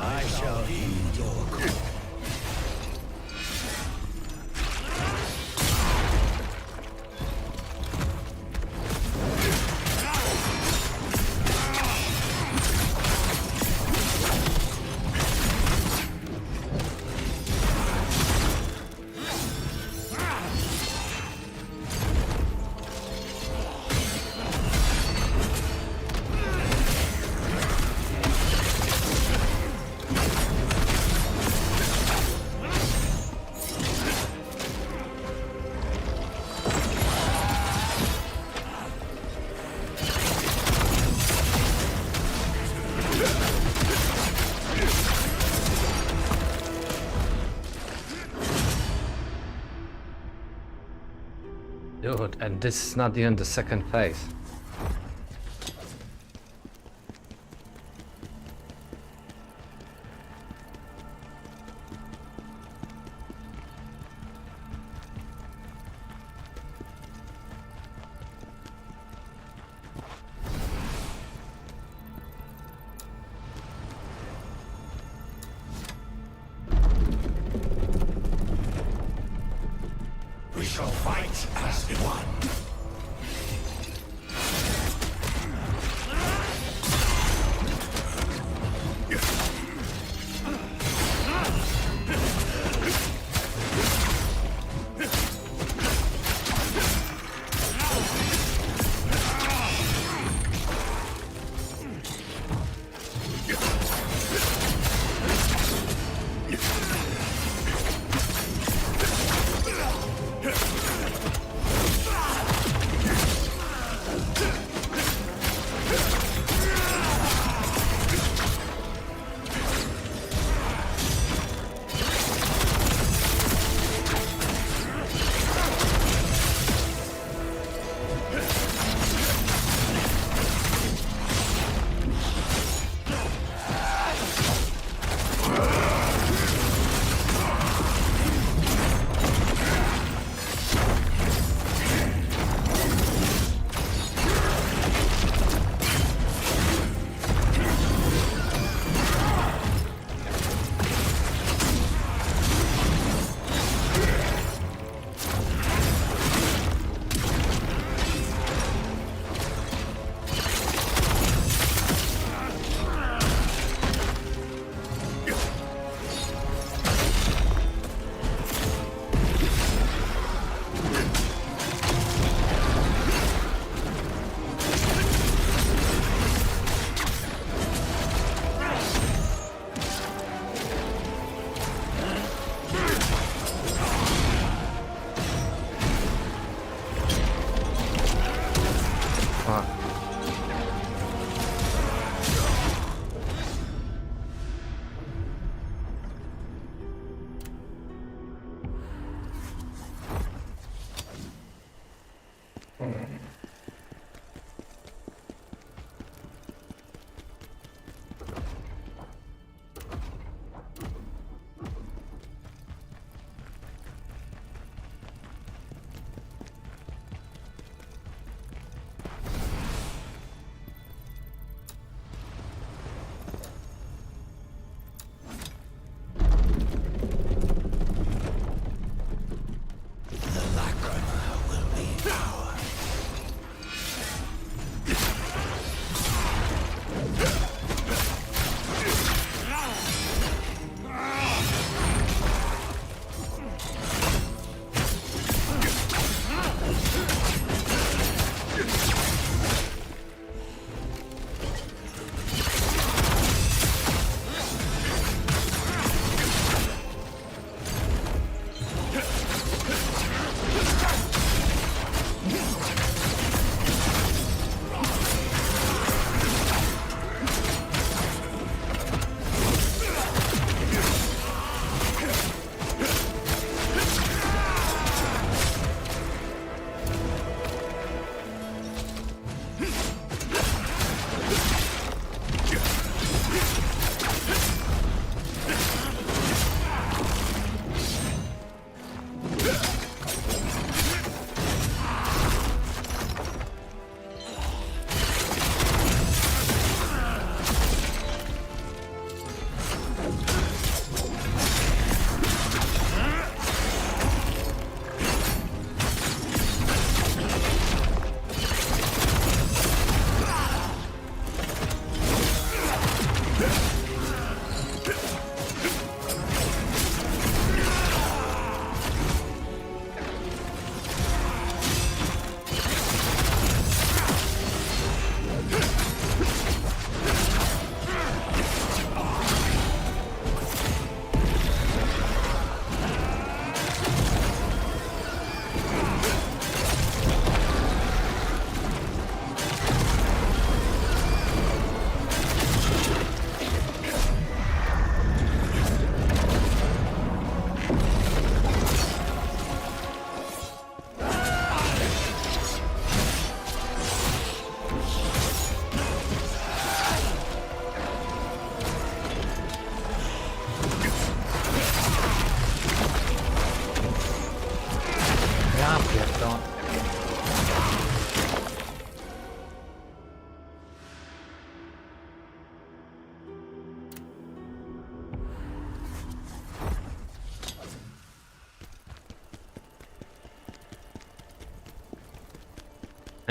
I shall heed your call. Dude, and this is not even the second phase. We shall fight as one.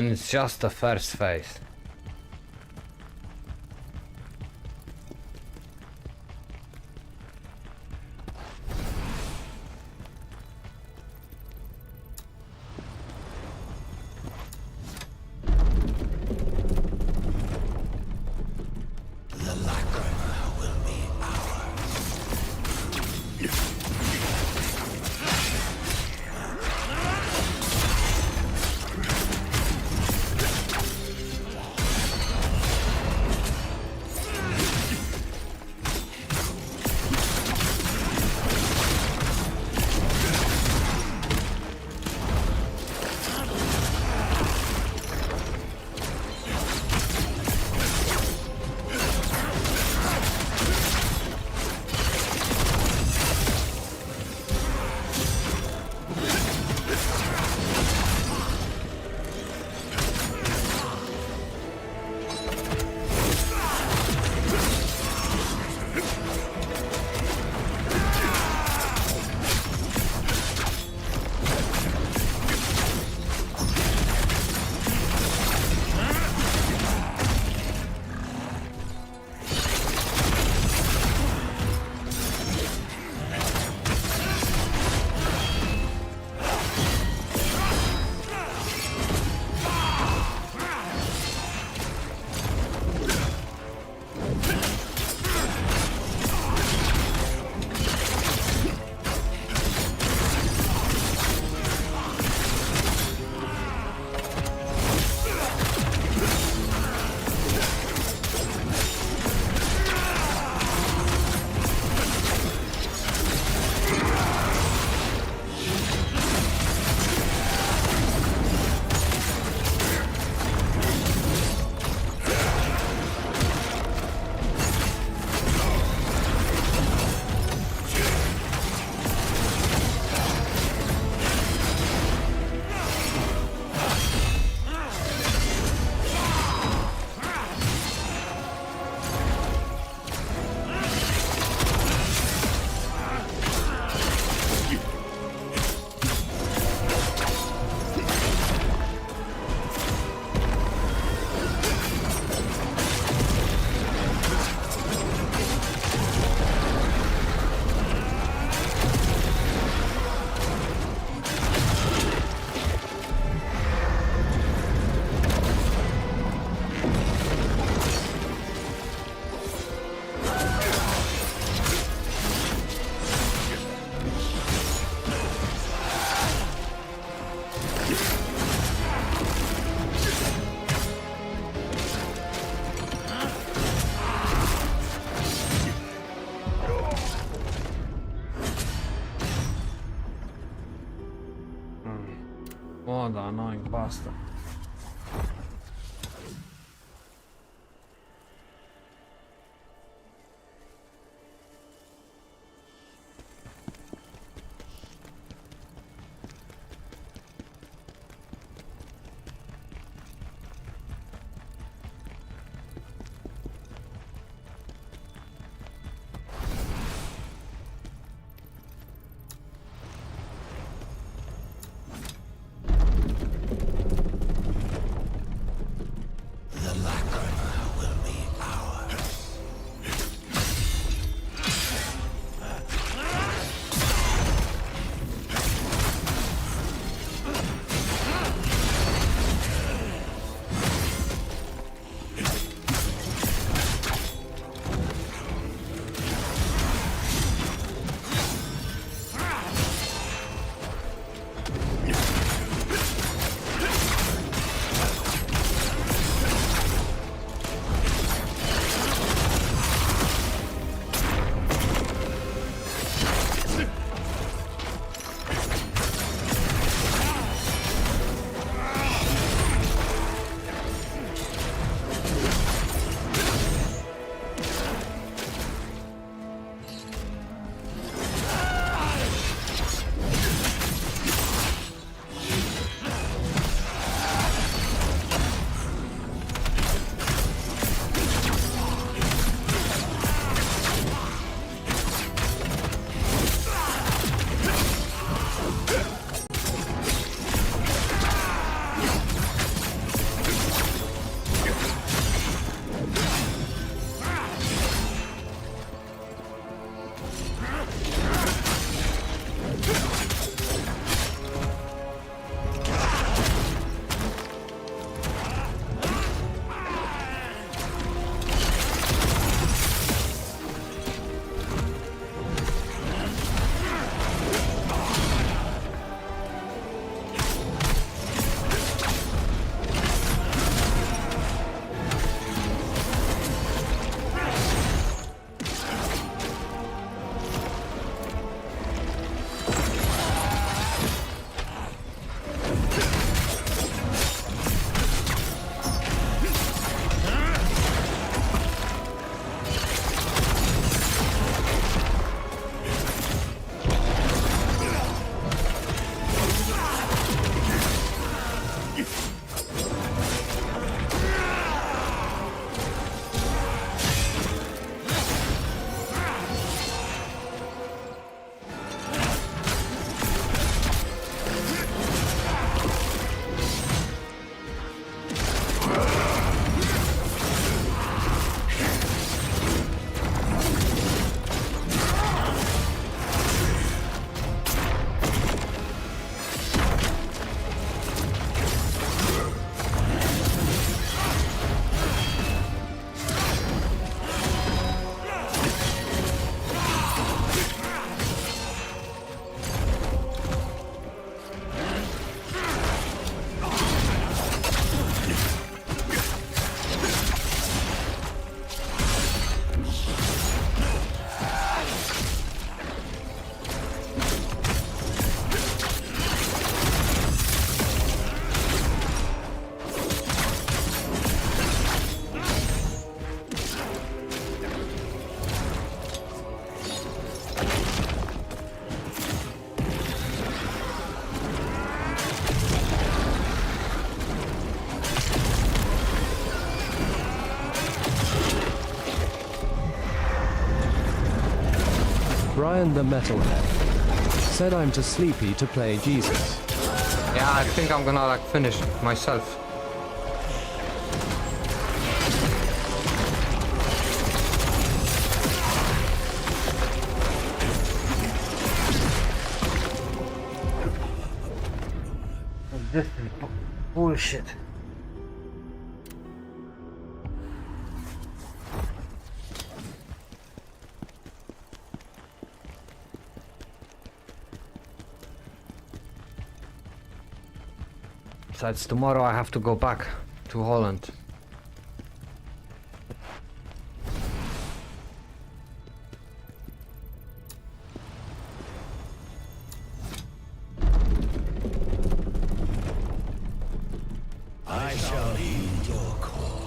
And it's just the first phase. The lacrima will be ours. Oh, the annoying bastard. Brian the Metalhead. Said I'm too sleepy to play Jesus. Yeah, I think I'm gonna like finish myself. This is bullshit. Besides, tomorrow I have to go back to Holland. I shall heed your call.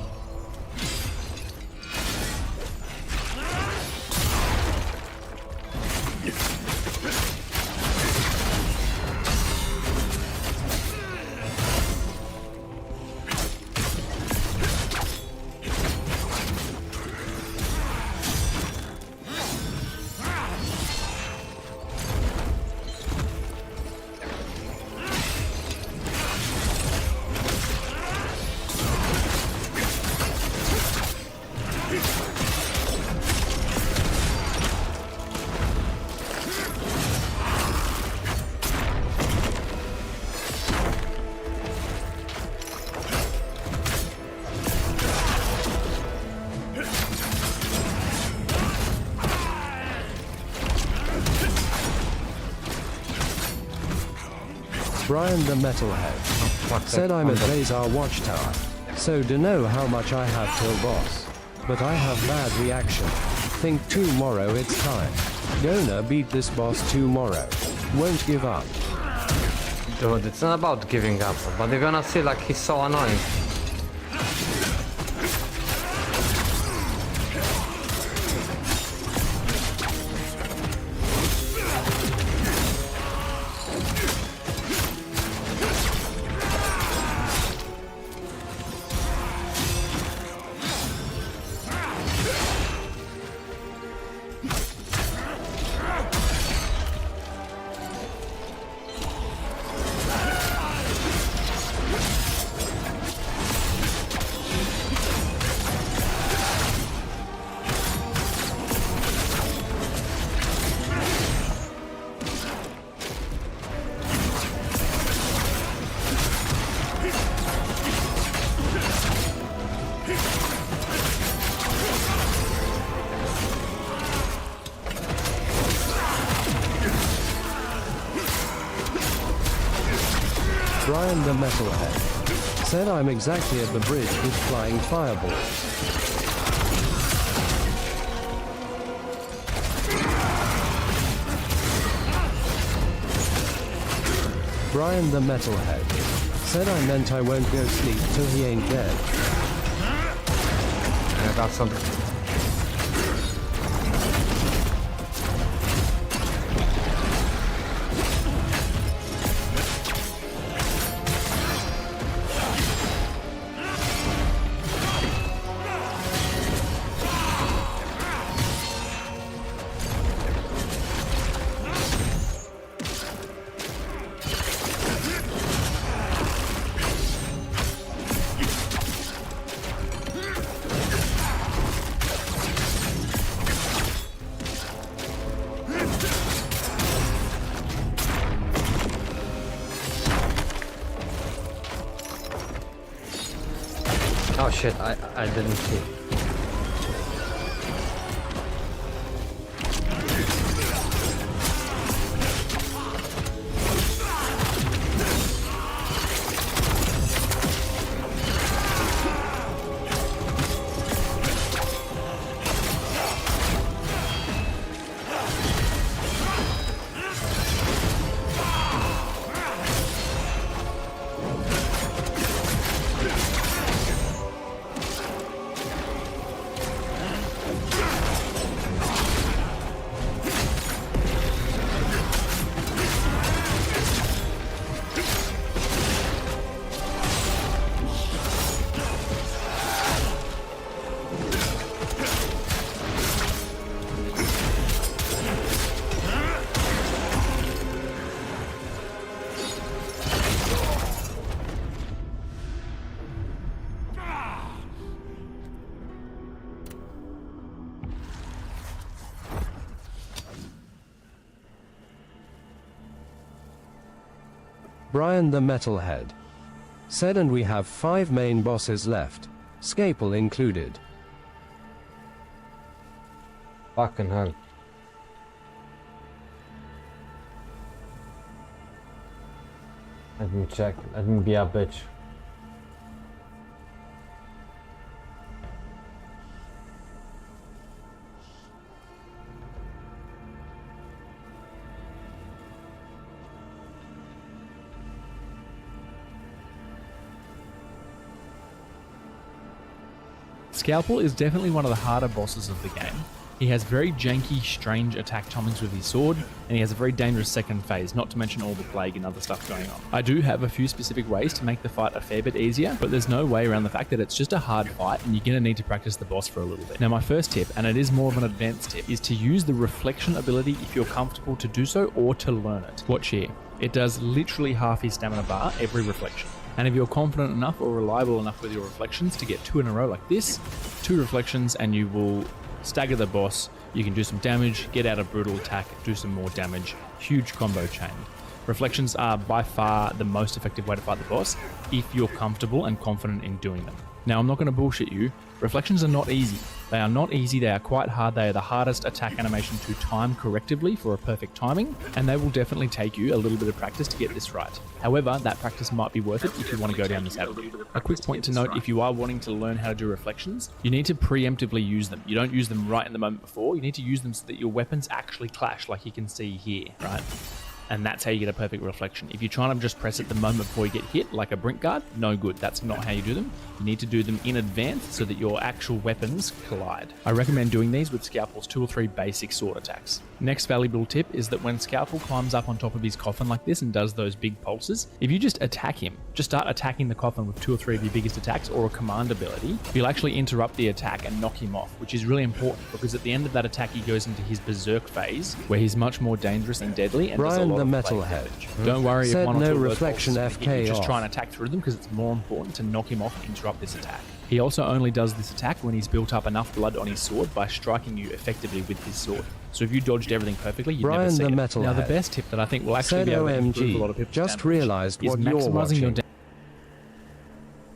Brian the Metalhead. Said I'm at Lazar Watchtower. So dunno how much I have till boss. But I have bad reaction. Think tomorrow it's time. Gonna beat this boss tomorrow. Won't give up. Dude, it's not about giving up, but you're gonna see like he's so annoying. Brian the Metalhead. Said I'm exactly at the bridge with flying fireballs. Brian the Metalhead. Said I meant I won't go sleep till he ain't dead. I got something. Oh shit, I didn't see. Brian the Metalhead. Said, and we have 5 main bosses left, Scalpel included. Fucking hell. Let me check. Let me be a bitch. Scalpel is definitely one of the harder bosses of the game. He has very janky, strange attack timings with his sword, and he has a very dangerous second phase, not to mention all the plague and other stuff going on. I do have a few specific ways to make the fight a fair bit easier, but there's no way around the fact that it's just a hard fight and you're going to need to practice the boss for a little bit. Now my first tip, and it is more of an advanced tip, is to use the reflection ability if you're comfortable to do so or to learn it. Watch here. It does literally half his stamina bar every reflection. And if you're confident enough or reliable enough with your reflections to get 2 in a row like this, 2 reflections and you will stagger the boss, you can do some damage, get out a brutal attack, do some more damage, huge combo chain. Reflections are by far the most effective way to fight the boss if you're comfortable and confident in doing them. Now I'm not going to bullshit you, reflections are not easy. They are not easy, they are quite hard, they are the hardest attack animation to time correctively for a perfect timing, and they will definitely take you a little bit of practice to get this right. However, that practice might be worth it if you want to go down this avenue. A quick point to note, if you are wanting to learn how to do reflections, you need to preemptively use them. You don't use them right in the moment before, you need to use them so that your weapons actually clash like you can see here, right? And that's how you get a perfect reflection. If you're trying to just press it the moment before you get hit, like a brink guard, no good. That's not how you do them. You need to do them in advance so that your actual weapons collide. I recommend doing these with Scalpel's 2 or 3 basic sword attacks. Next valuable tip is that when Scalpel climbs up on top of his coffin like this and does those big pulses, if you just attack him, just start attacking the coffin with 2 or 3 of your biggest attacks or a command ability, you'll actually interrupt the attack and knock him off, which is really important because at the end of that attack he goes into his berserk phase where he's much more dangerous and deadly and does a lot Brian the of plague Metalhead. damage. Don't worry if Said one or no 2 of those reflection pulses hit you, FK just off. try and attack through them because it's more important to knock him off and interrupt this attack. He also only does this attack when he's built up enough blood on his sword by striking you effectively with his sword. So if you dodged everything perfectly, you'd never see it. Now the best tip that I think will actually Said be able to improve a lot of OMG, people's just damage realized is what you're maximizing your watching.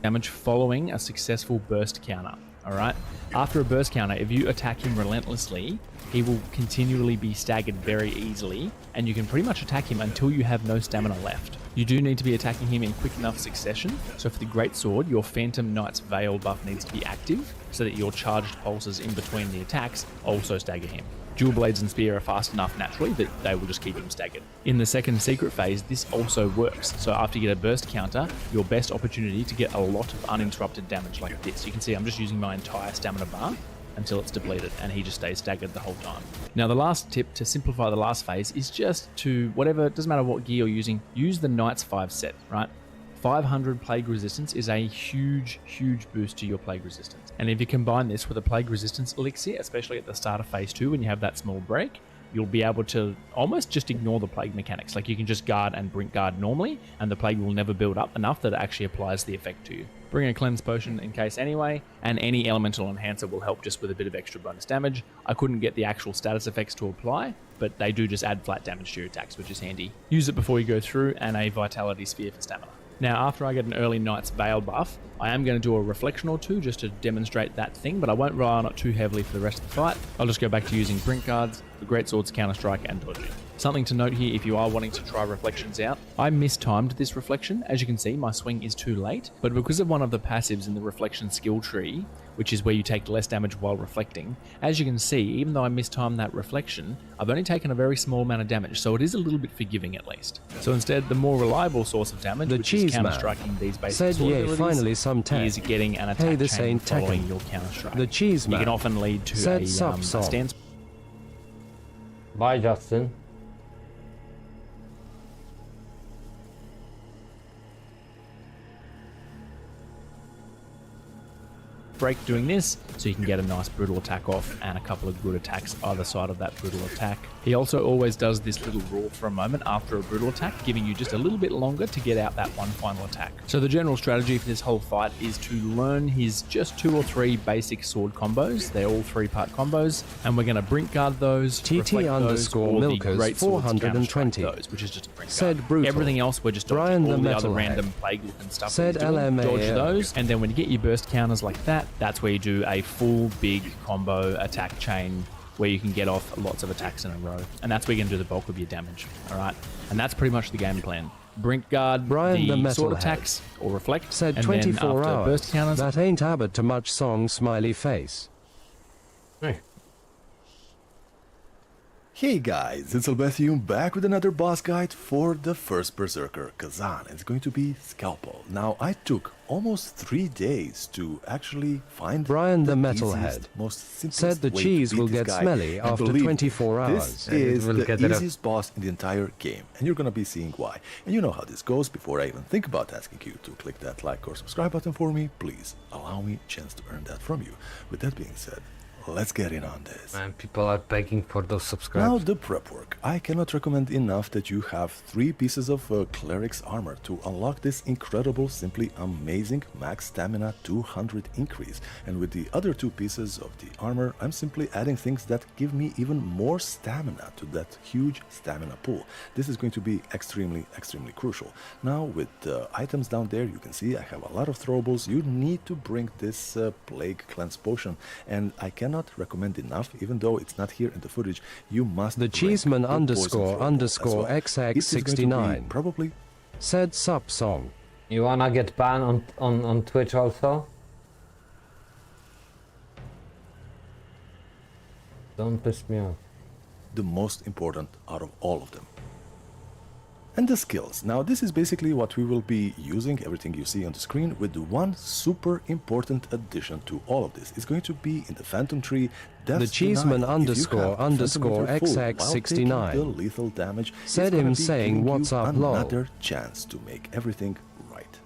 damage following a successful burst counter. Alright? After a burst counter, if you attack him relentlessly, he will continually be staggered very easily, and you can pretty much attack him until you have no stamina left. You do need to be attacking him in quick enough succession, so for the Great Sword, your Phantom Knight's Veil buff needs to be active, so that your charged pulses in between the attacks also stagger him. Dual Blades and Spear are fast enough naturally that they will just keep him staggered. In the second secret phase, this also works, so after you get a burst counter, your best opportunity to get a lot of uninterrupted damage like this. You can see I'm just using my entire stamina bar until it's depleted and he just stays staggered the whole time. Now the last tip to simplify the last phase is just to, whatever, it doesn't matter what gear you're using, use the Knights 5 set, right? 500 plague resistance is a huge boost to your plague resistance. And if you combine this with a plague resistance elixir, especially at the start of phase 2 when you have that small break, you'll be able to almost just ignore the plague mechanics. Like you can just guard and brink guard normally, and the plague will never build up enough that it actually applies the effect to you. Bring a cleanse potion in case anyway, and any elemental enhancer will help just with a bit of extra bonus damage. I couldn't get the actual status effects to apply, but they do just add flat damage to your attacks, which is handy. Use it before you go through, and a vitality sphere for stamina. Now, after I get an early Knight's Veil buff, I am going to do a reflection or 2 just to demonstrate that thing, but I won't rely on it too heavily for the rest of the fight. I'll just go back to using Brink Guards, the Great Sword's Counter-Strike, and dodging. Something to note here if you are wanting to try reflections out, I mistimed this reflection. As you can see, my swing is too late, but because of one of the passives in the reflection skill tree, which is where you take less damage while reflecting, as you can see, even though I mistimed that reflection, I've only taken a very small amount of damage, so it is a little bit forgiving at least. So instead, the more reliable source of damage, which is counter-striking these basic sword abilities, finally some is getting an attack this chain ain't following Tekken. your counter-strike. The cheese You man can often lead to said a sub-song. stance. Bye, Justin. break doing this, so you can get a nice brutal attack off and a couple of good attacks either side of that brutal attack. He also always does this little roar for a moment after a brutal attack, giving you just a little bit longer to get out that one final attack. So the general strategy for this whole fight is to learn his just 2 or 3 basic sword combos. They're all 3-part combos, and we're going to brink guard those, TT_Milkers 420 those, which is just a brink said guard. brutal. Everything else we're just Brian dodging. All the the other Metalhead random plague looking stuff said that he's doing, LMA dodge those, and then when you get your burst counters like that, that's where you do a full big combo attack chain where you can get off lots of attacks in a row, and that's where you're going to do the bulk of your damage. All right, and that's pretty much the game plan. Brink guard, Brian the sword Metalhead attacks or reflect, said and 24 then after hours. burst counters, That ain't Abbott to much song smiley face. Hey guys, it's Albertium back with another boss guide for the first Berserker, KHAZAN. It's going to be Scalpel. Now, I took almost 3 days to actually find Brian the easiest, Metalhead most simplest said the way cheese to beat will this get guy. smelly And after believe me, 24 hours. This is We'll the get it up. easiest boss in the entire game, and you're gonna be seeing why. And you know how this goes. Before I even think about asking you to click that like or subscribe button for me, please allow me a chance to earn that from you. With that being said, let's get in on this. Man, people are begging for those Now, subscribes. the prep work. I cannot recommend enough that you have 3 pieces of Cleric's armor to unlock this incredible, simply amazing max stamina 200 increase. And with the other 2 pieces of the armor, I'm simply adding things that give me even more stamina to that huge stamina pool. This is going to be extremely, extremely crucial. Now, with the items down there, you can see I have a lot of throwables. You need to bring this Plague Cleanse Potion, and I cannot recommend enough, even though it's not here in the footage, you must The bring Cheeseman the poison throwable as well. XX69 It is probably said sup song. You wanna get banned on Twitch also? Don't piss me off. the most important out of all of them. And the skills. Now, this is basically what we will be using, everything you see on the screen, with the one super important addition to all of this. It's going to be in the Phantom Tree. The Cheeseman __XX69 the lethal damage, said him saying what's up lol. Another chance to make everything right.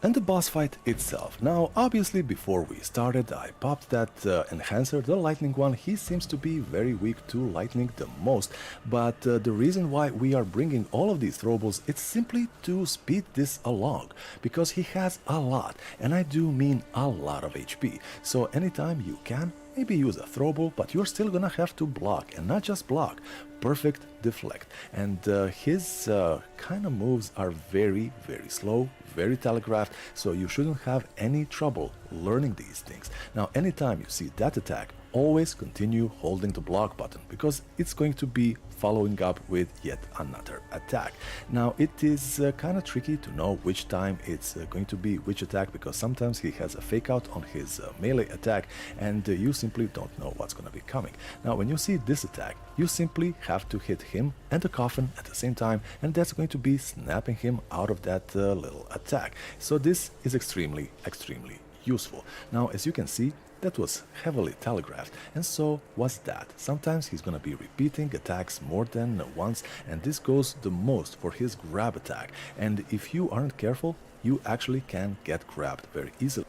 And the boss fight itself. Now, obviously, before we started, I popped that enhancer, the lightning one. He seems to be very weak to lightning the most, but the reason why we are bringing all of these throwables, it's simply to speed this along, because he has a lot, and I do mean a lot of HP. So anytime you can, maybe use a throwable, but you're still gonna have to block, and not just block, perfect deflect. And his kind of moves are very, very slow, very telegraphed, so you shouldn't have any trouble learning these things. Now, anytime you see that attack, always continue holding the block button, because it's going to be following up with yet another attack. Now, it is kind of tricky to know which time it's going to be which attack, because sometimes he has a fake out on his melee attack, and you simply don't know what's going to be coming. Now, when you see this attack, you simply have to hit him and the coffin at the same time, and that's going to be snapping him out of that little attack. So this is extremely, extremely useful. Now, as you can see, that was heavily telegraphed, and so was that. Sometimes he's gonna be repeating attacks more than once, and this goes the most for his grab attack. And if you aren't careful, you actually can get grabbed very easily.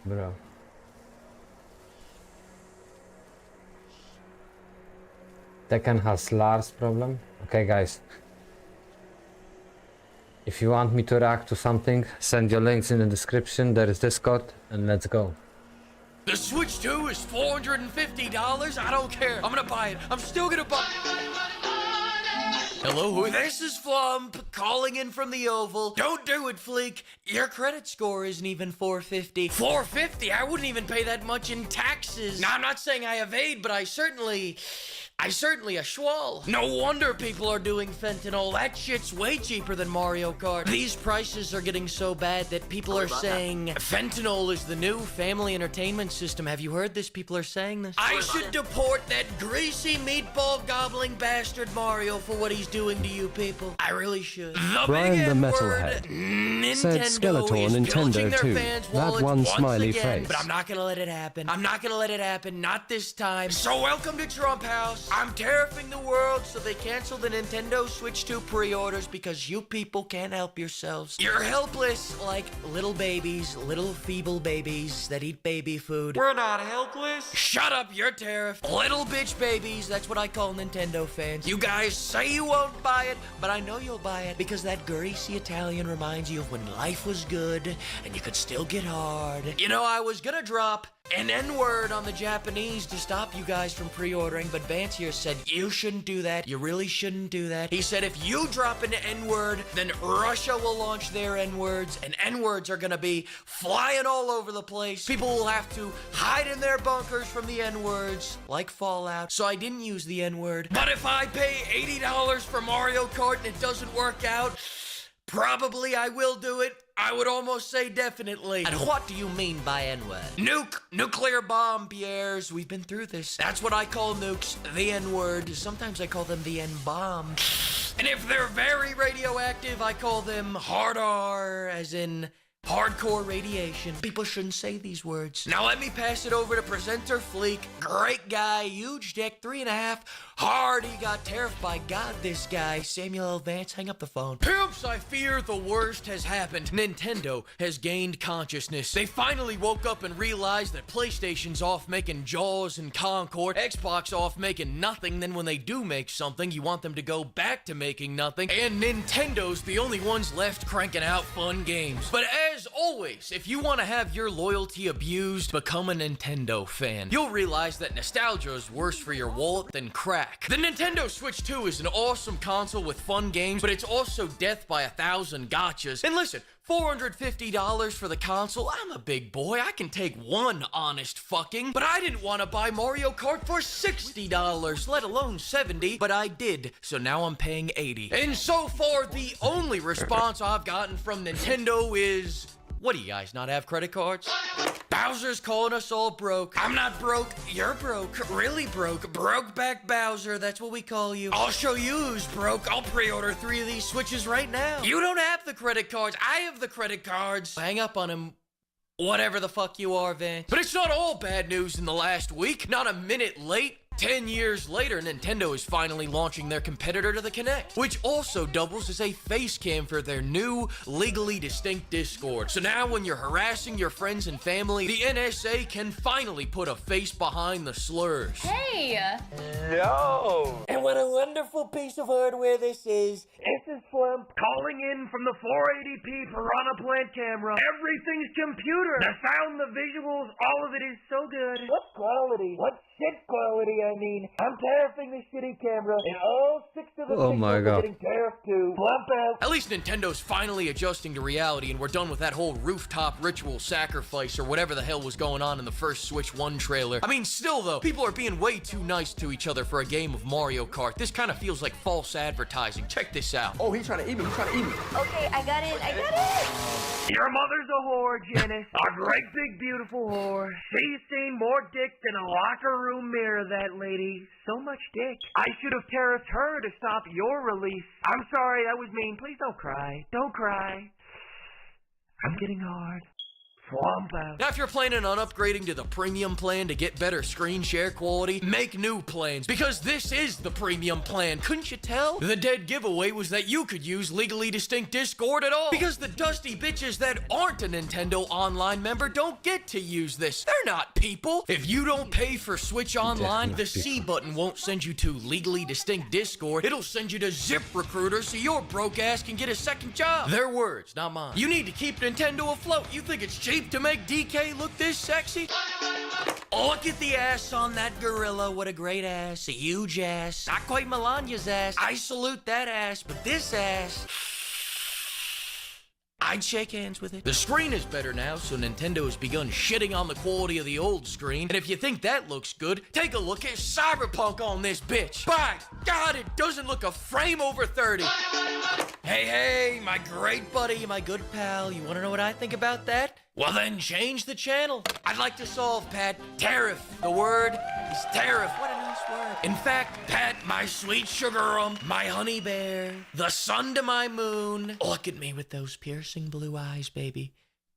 Bro. Tekken has Lars problem. Okay, guys. If you want me to react to something, send your links in the description. There is Discord, and let's go. The Switch 2 is $450? I don't care. I'm gonna buy it. I'm still gonna buy. Hello, this is Flump calling in from the Oval. Don't do it, Fleek. Your credit score isn't even 450. 450? I wouldn't even pay that much in taxes. Now, I'm not saying I evade, but I certainly a schwall. No wonder people are doing fentanyl. That shit's way cheaper than Mario Kart. These prices are getting so bad that people are saying fentanyl is the new family entertainment system. Have you heard this? People are saying this. I should deport that greasy meatball gobbling bastard Mario for what he's doing to you people. I really should. Brian the Metalhead said Skeletor Nintendo 2. That one smiley again, face. but I'm not gonna let it happen. I'm not gonna let it happen. Not this time. So welcome to Trump House. I'm tariffing the world so they cancel the Nintendo Switch 2 pre-orders because you people can't help yourselves. You're helpless like little babies, little feeble babies that eat baby food. We're not helpless. Shut up, you're tariffed. Little bitch babies, that's what I call Nintendo fans. You guys say you won't buy it, but I know you'll buy it because that greasy Italian reminds you of when life was good and you could still get hard. You know, I was gonna drop an N-word on the Japanese to stop you guys from pre-ordering, but Vance here said you shouldn't do that. You really shouldn't do that. He said if you drop an N-word, then Russia will launch their N-words, and N-words are gonna be flying all over the place. People will have to hide in their bunkers from the N-words, like Fallout. So I didn't use the N-word. But if I pay $80 for Mario Kart and it doesn't work out, probably I will do it. I would almost say definitely. And what do you mean by N-word? Nuke, nuclear bomb, Pierres. We've been through this. That's what I call nukes, the N-word. Sometimes I call them the N-bomb. And if they're very radioactive, I call them hard R, as in hardcore radiation. People shouldn't say these words. Now let me pass it over to presenter Fleek. Great guy, huge dick, 3.5. Hard, he got tariffed by God, this guy. Samuel L. Vance, hang up the phone. Pimps, I fear the worst has happened. Nintendo has gained consciousness. They finally woke up and realized that PlayStation's off making Jaws and Concord, Xbox off making nothing, then when they do make something, you want them to go back to making nothing, and Nintendo's the only ones left cranking out fun games. But as always, if you want to have your loyalty abused, become a Nintendo fan. You'll realize that nostalgia is worse for your wallet than crack. The Nintendo Switch 2 is an awesome console with fun games, but it's also death by 1,000 gotchas. And listen, $450 for the console? I'm a big boy. I can take one honest fucking. But I didn't want to buy Mario Kart for $60, let alone $70, but I did. So now I'm paying $80. And so far, the only response I've gotten from Nintendo is, what, do you guys not have credit cards? Bowser's calling us all broke. I'm not broke. You're broke. Really broke. Brokeback Bowser. That's what we call you. I'll show you who's broke. I'll pre-order 3 of these Switches right now. You don't have the credit cards. I have the credit cards. Hang up on him. Whatever the fuck you are, Vance. But it's not all bad news in the last week. Not a minute late. 10 years later, Nintendo is finally launching their competitor to the Kinect, which also doubles as a face cam for their new, legally distinct Discord. So now when you're harassing your friends and family, the NSA can finally put a face behind the slurs. Hey! No! And what a wonderful piece of hardware this is. This is Flump calling in from the 480p Piranha Plant camera. Everything's computer. The sound, the visuals, all of it is so good. What quality? What shit quality, I mean. I'm tariffing the shitty camera, and all 6 of the Oh my God. are getting tariffed too. Flump out. At least Nintendo's finally adjusting to reality, and we're done with that whole rooftop ritual sacrifice or whatever the hell was going on in the first Switch 1 trailer. I mean, still though, people are being way too nice to each other for a game of Mario Kart. This kind of feels like false advertising. Check this out. Oh, he's trying to eat me. He's trying to eat me. Okay, I got it. Your mother's a whore, Janice. A great big beautiful whore. She's seen more dick than a locker room mirror, that lady. So much dick. I should have tariffed her to stop your release. I'm sorry, that was mean. Please don't cry. Don't cry. I'm getting hard. Now, if you're planning on upgrading to the premium plan to get better screen share quality, make new plans, because this is the premium plan. Couldn't you tell? The dead giveaway was that you could use legally distinct Discord at all, because the dusty bitches that aren't a Nintendo Online member don't get to use this. They're not people. If you don't pay for Switch Online, the C button won't send you to legally distinct Discord. It'll send you to ZipRecruiter so your broke ass can get a second job. Their words, not mine. You need to keep Nintendo afloat. You think it's cheap to make DK look this sexy? Look at the ass on that gorilla. What a great ass. A huge ass. Not quite Melania's ass. I salute that ass, but this ass, I'd shake hands with it. The screen is better now, so Nintendo has begun shitting on the quality of the old screen. And if you think that looks good, take a look at Cyberpunk on this bitch. By God, it doesn't look a frame over 30. Hey, my great buddy, my good pal, you want to know what I think about that? Well then, change the channel. I'd like to solve, Pat. Tariff. The word is tariff. What a nice word. In fact, Pat, my sweet sugar my honey bear, the sun to my moon. Look at me with those piercing blue eyes, baby.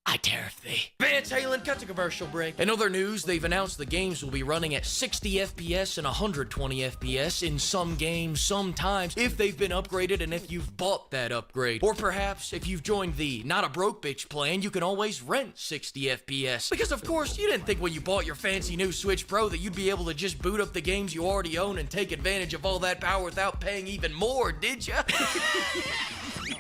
I tariff thee. Vance Halen, cut to commercial break. In other news, they've announced the games will be running at 60 FPS and 120 FPS in some games, sometimes, if they've been upgraded and if you've bought that upgrade. Or perhaps, if you've joined the Not a Broke Bitch plan, you can always rent 60 FPS. Because of course, you didn't think when you bought your fancy new Switch Pro that you'd be able to just boot up the games you already own and take advantage of all that power without paying even more, did ya?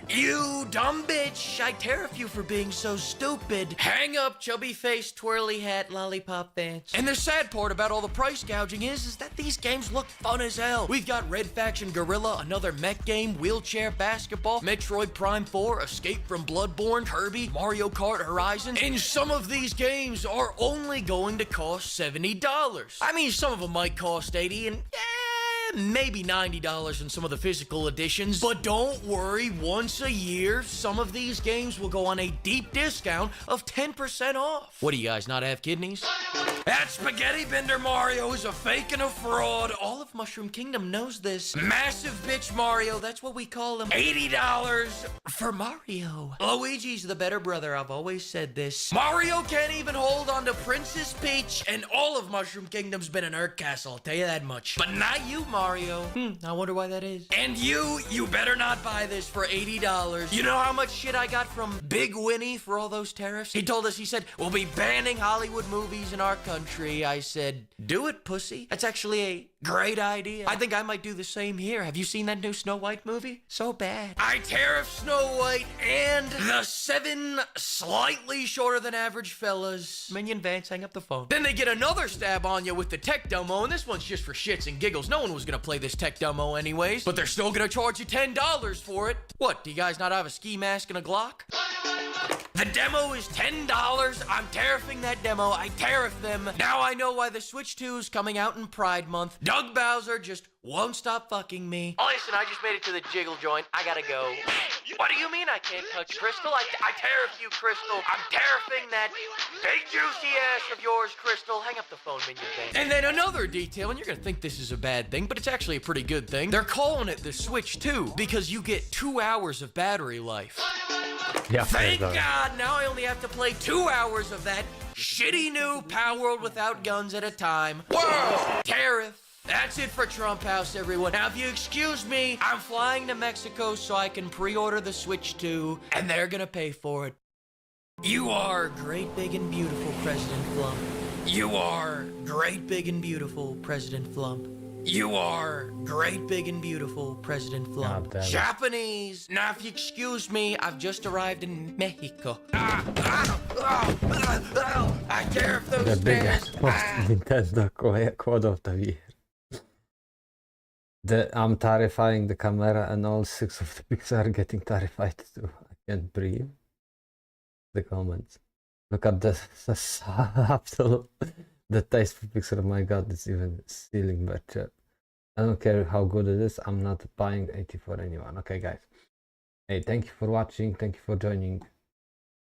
You dumb bitch! I tariff you for being so stupid. Hang up, chubby face, twirly hat, lollipop Vance. And the sad part about all the price gouging is that these games look fun as hell. We've got Red Faction Gorilla, another mech game, wheelchair basketball, Metroid Prime 4, Escape from Bloodborne, Kirby, Mario Kart Horizon, and some of these games are only going to cost $70. I mean, some of them might cost 80 and maybe $90 in some of the physical editions, but don't worry, once a year, some of these games will go on a deep discount of 10% off. What do you guys not have kidneys? That Spaghetti Bender Mario is a fake and a fraud. All of Mushroom Kingdom knows this. Massive bitch Mario, that's what we call him. $80 for Mario. Luigi's the better brother, I've always said this. Mario can't even hold on to Princess Peach, and all of Mushroom Kingdom's been an Urk Castle, I'll tell you that much. But not you, Mario. I wonder why that is. And you better not buy this for $80. You know how much shit I got from Big Winnie for all those tariffs? He told us, he said, we'll be banning Hollywood movies in our country. I said, do it, pussy. That's actually a great idea. I think I might do the same here. Have you seen that new Snow White movie? So bad. I tariff Snow White and the 7 slightly shorter than average fellas. Minion Vance, hang up the phone. Then they get another stab on you with the tech demo, and this one's just for shits and giggles. No one was gonna play this tech demo anyways, but they're still gonna charge you $10 for it. What, do you guys not have a ski mask and a Glock? The demo is $10. I'm tariffing that demo. I tariff them. Now I know why the Switch 2 is coming out in Pride Month. Doug Bowser just won't stop fucking me. Oh, listen, I just made it to the jiggle joint. I gotta go. What do you mean I can't touch Crystal? I tariff you, Crystal. I'm tariffing that big juicy ass of yours, Crystal. Hang up the phone, Minion Bang. And then another detail, and you're gonna think this is a bad thing, but it's actually a pretty good thing. They're calling it the Switch 2 because you get 2 hours of battery life. Thank God, now I only have to play 2 hours of that shitty new Power World Without Guns at a time. Whoa! Tariff. That's it for Trump House, everyone. Now, if you excuse me, I'm flying to Mexico so I can pre-order the Switch 2, and they're gonna pay for it. You are great, big, and beautiful, President Flump. You are great, big, and beautiful, President Flump. You are great, big, and beautiful, President Flump. Japanese. Now, if you excuse me, I've just arrived in Mexico. I tariff those stairs. Nintendo Code of the Year. I'm tarifying the camera and all 6 of the pixels are getting tarified too. I can't breathe. The comments. Look at the absolute the taste for pixel. Oh my god, it's even stealing better. I don't care how good it is, I'm not buying 80 for anyone. Okay guys. Hey, thank you for watching, thank you for joining.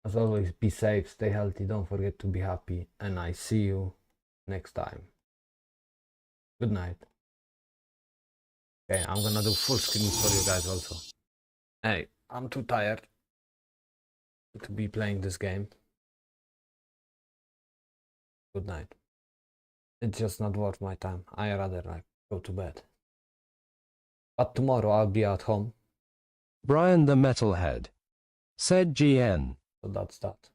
As always, be safe, stay healthy, don't forget to be happy, and I see you next time. Good night. Okay, I'm gonna do full screen for you guys also. Hey, I'm too tired to be playing this game. Good night. It's just not worth my time. I rather like go to bed. But tomorrow I'll be at home. Brian the Metalhead. Said GN. So that's that.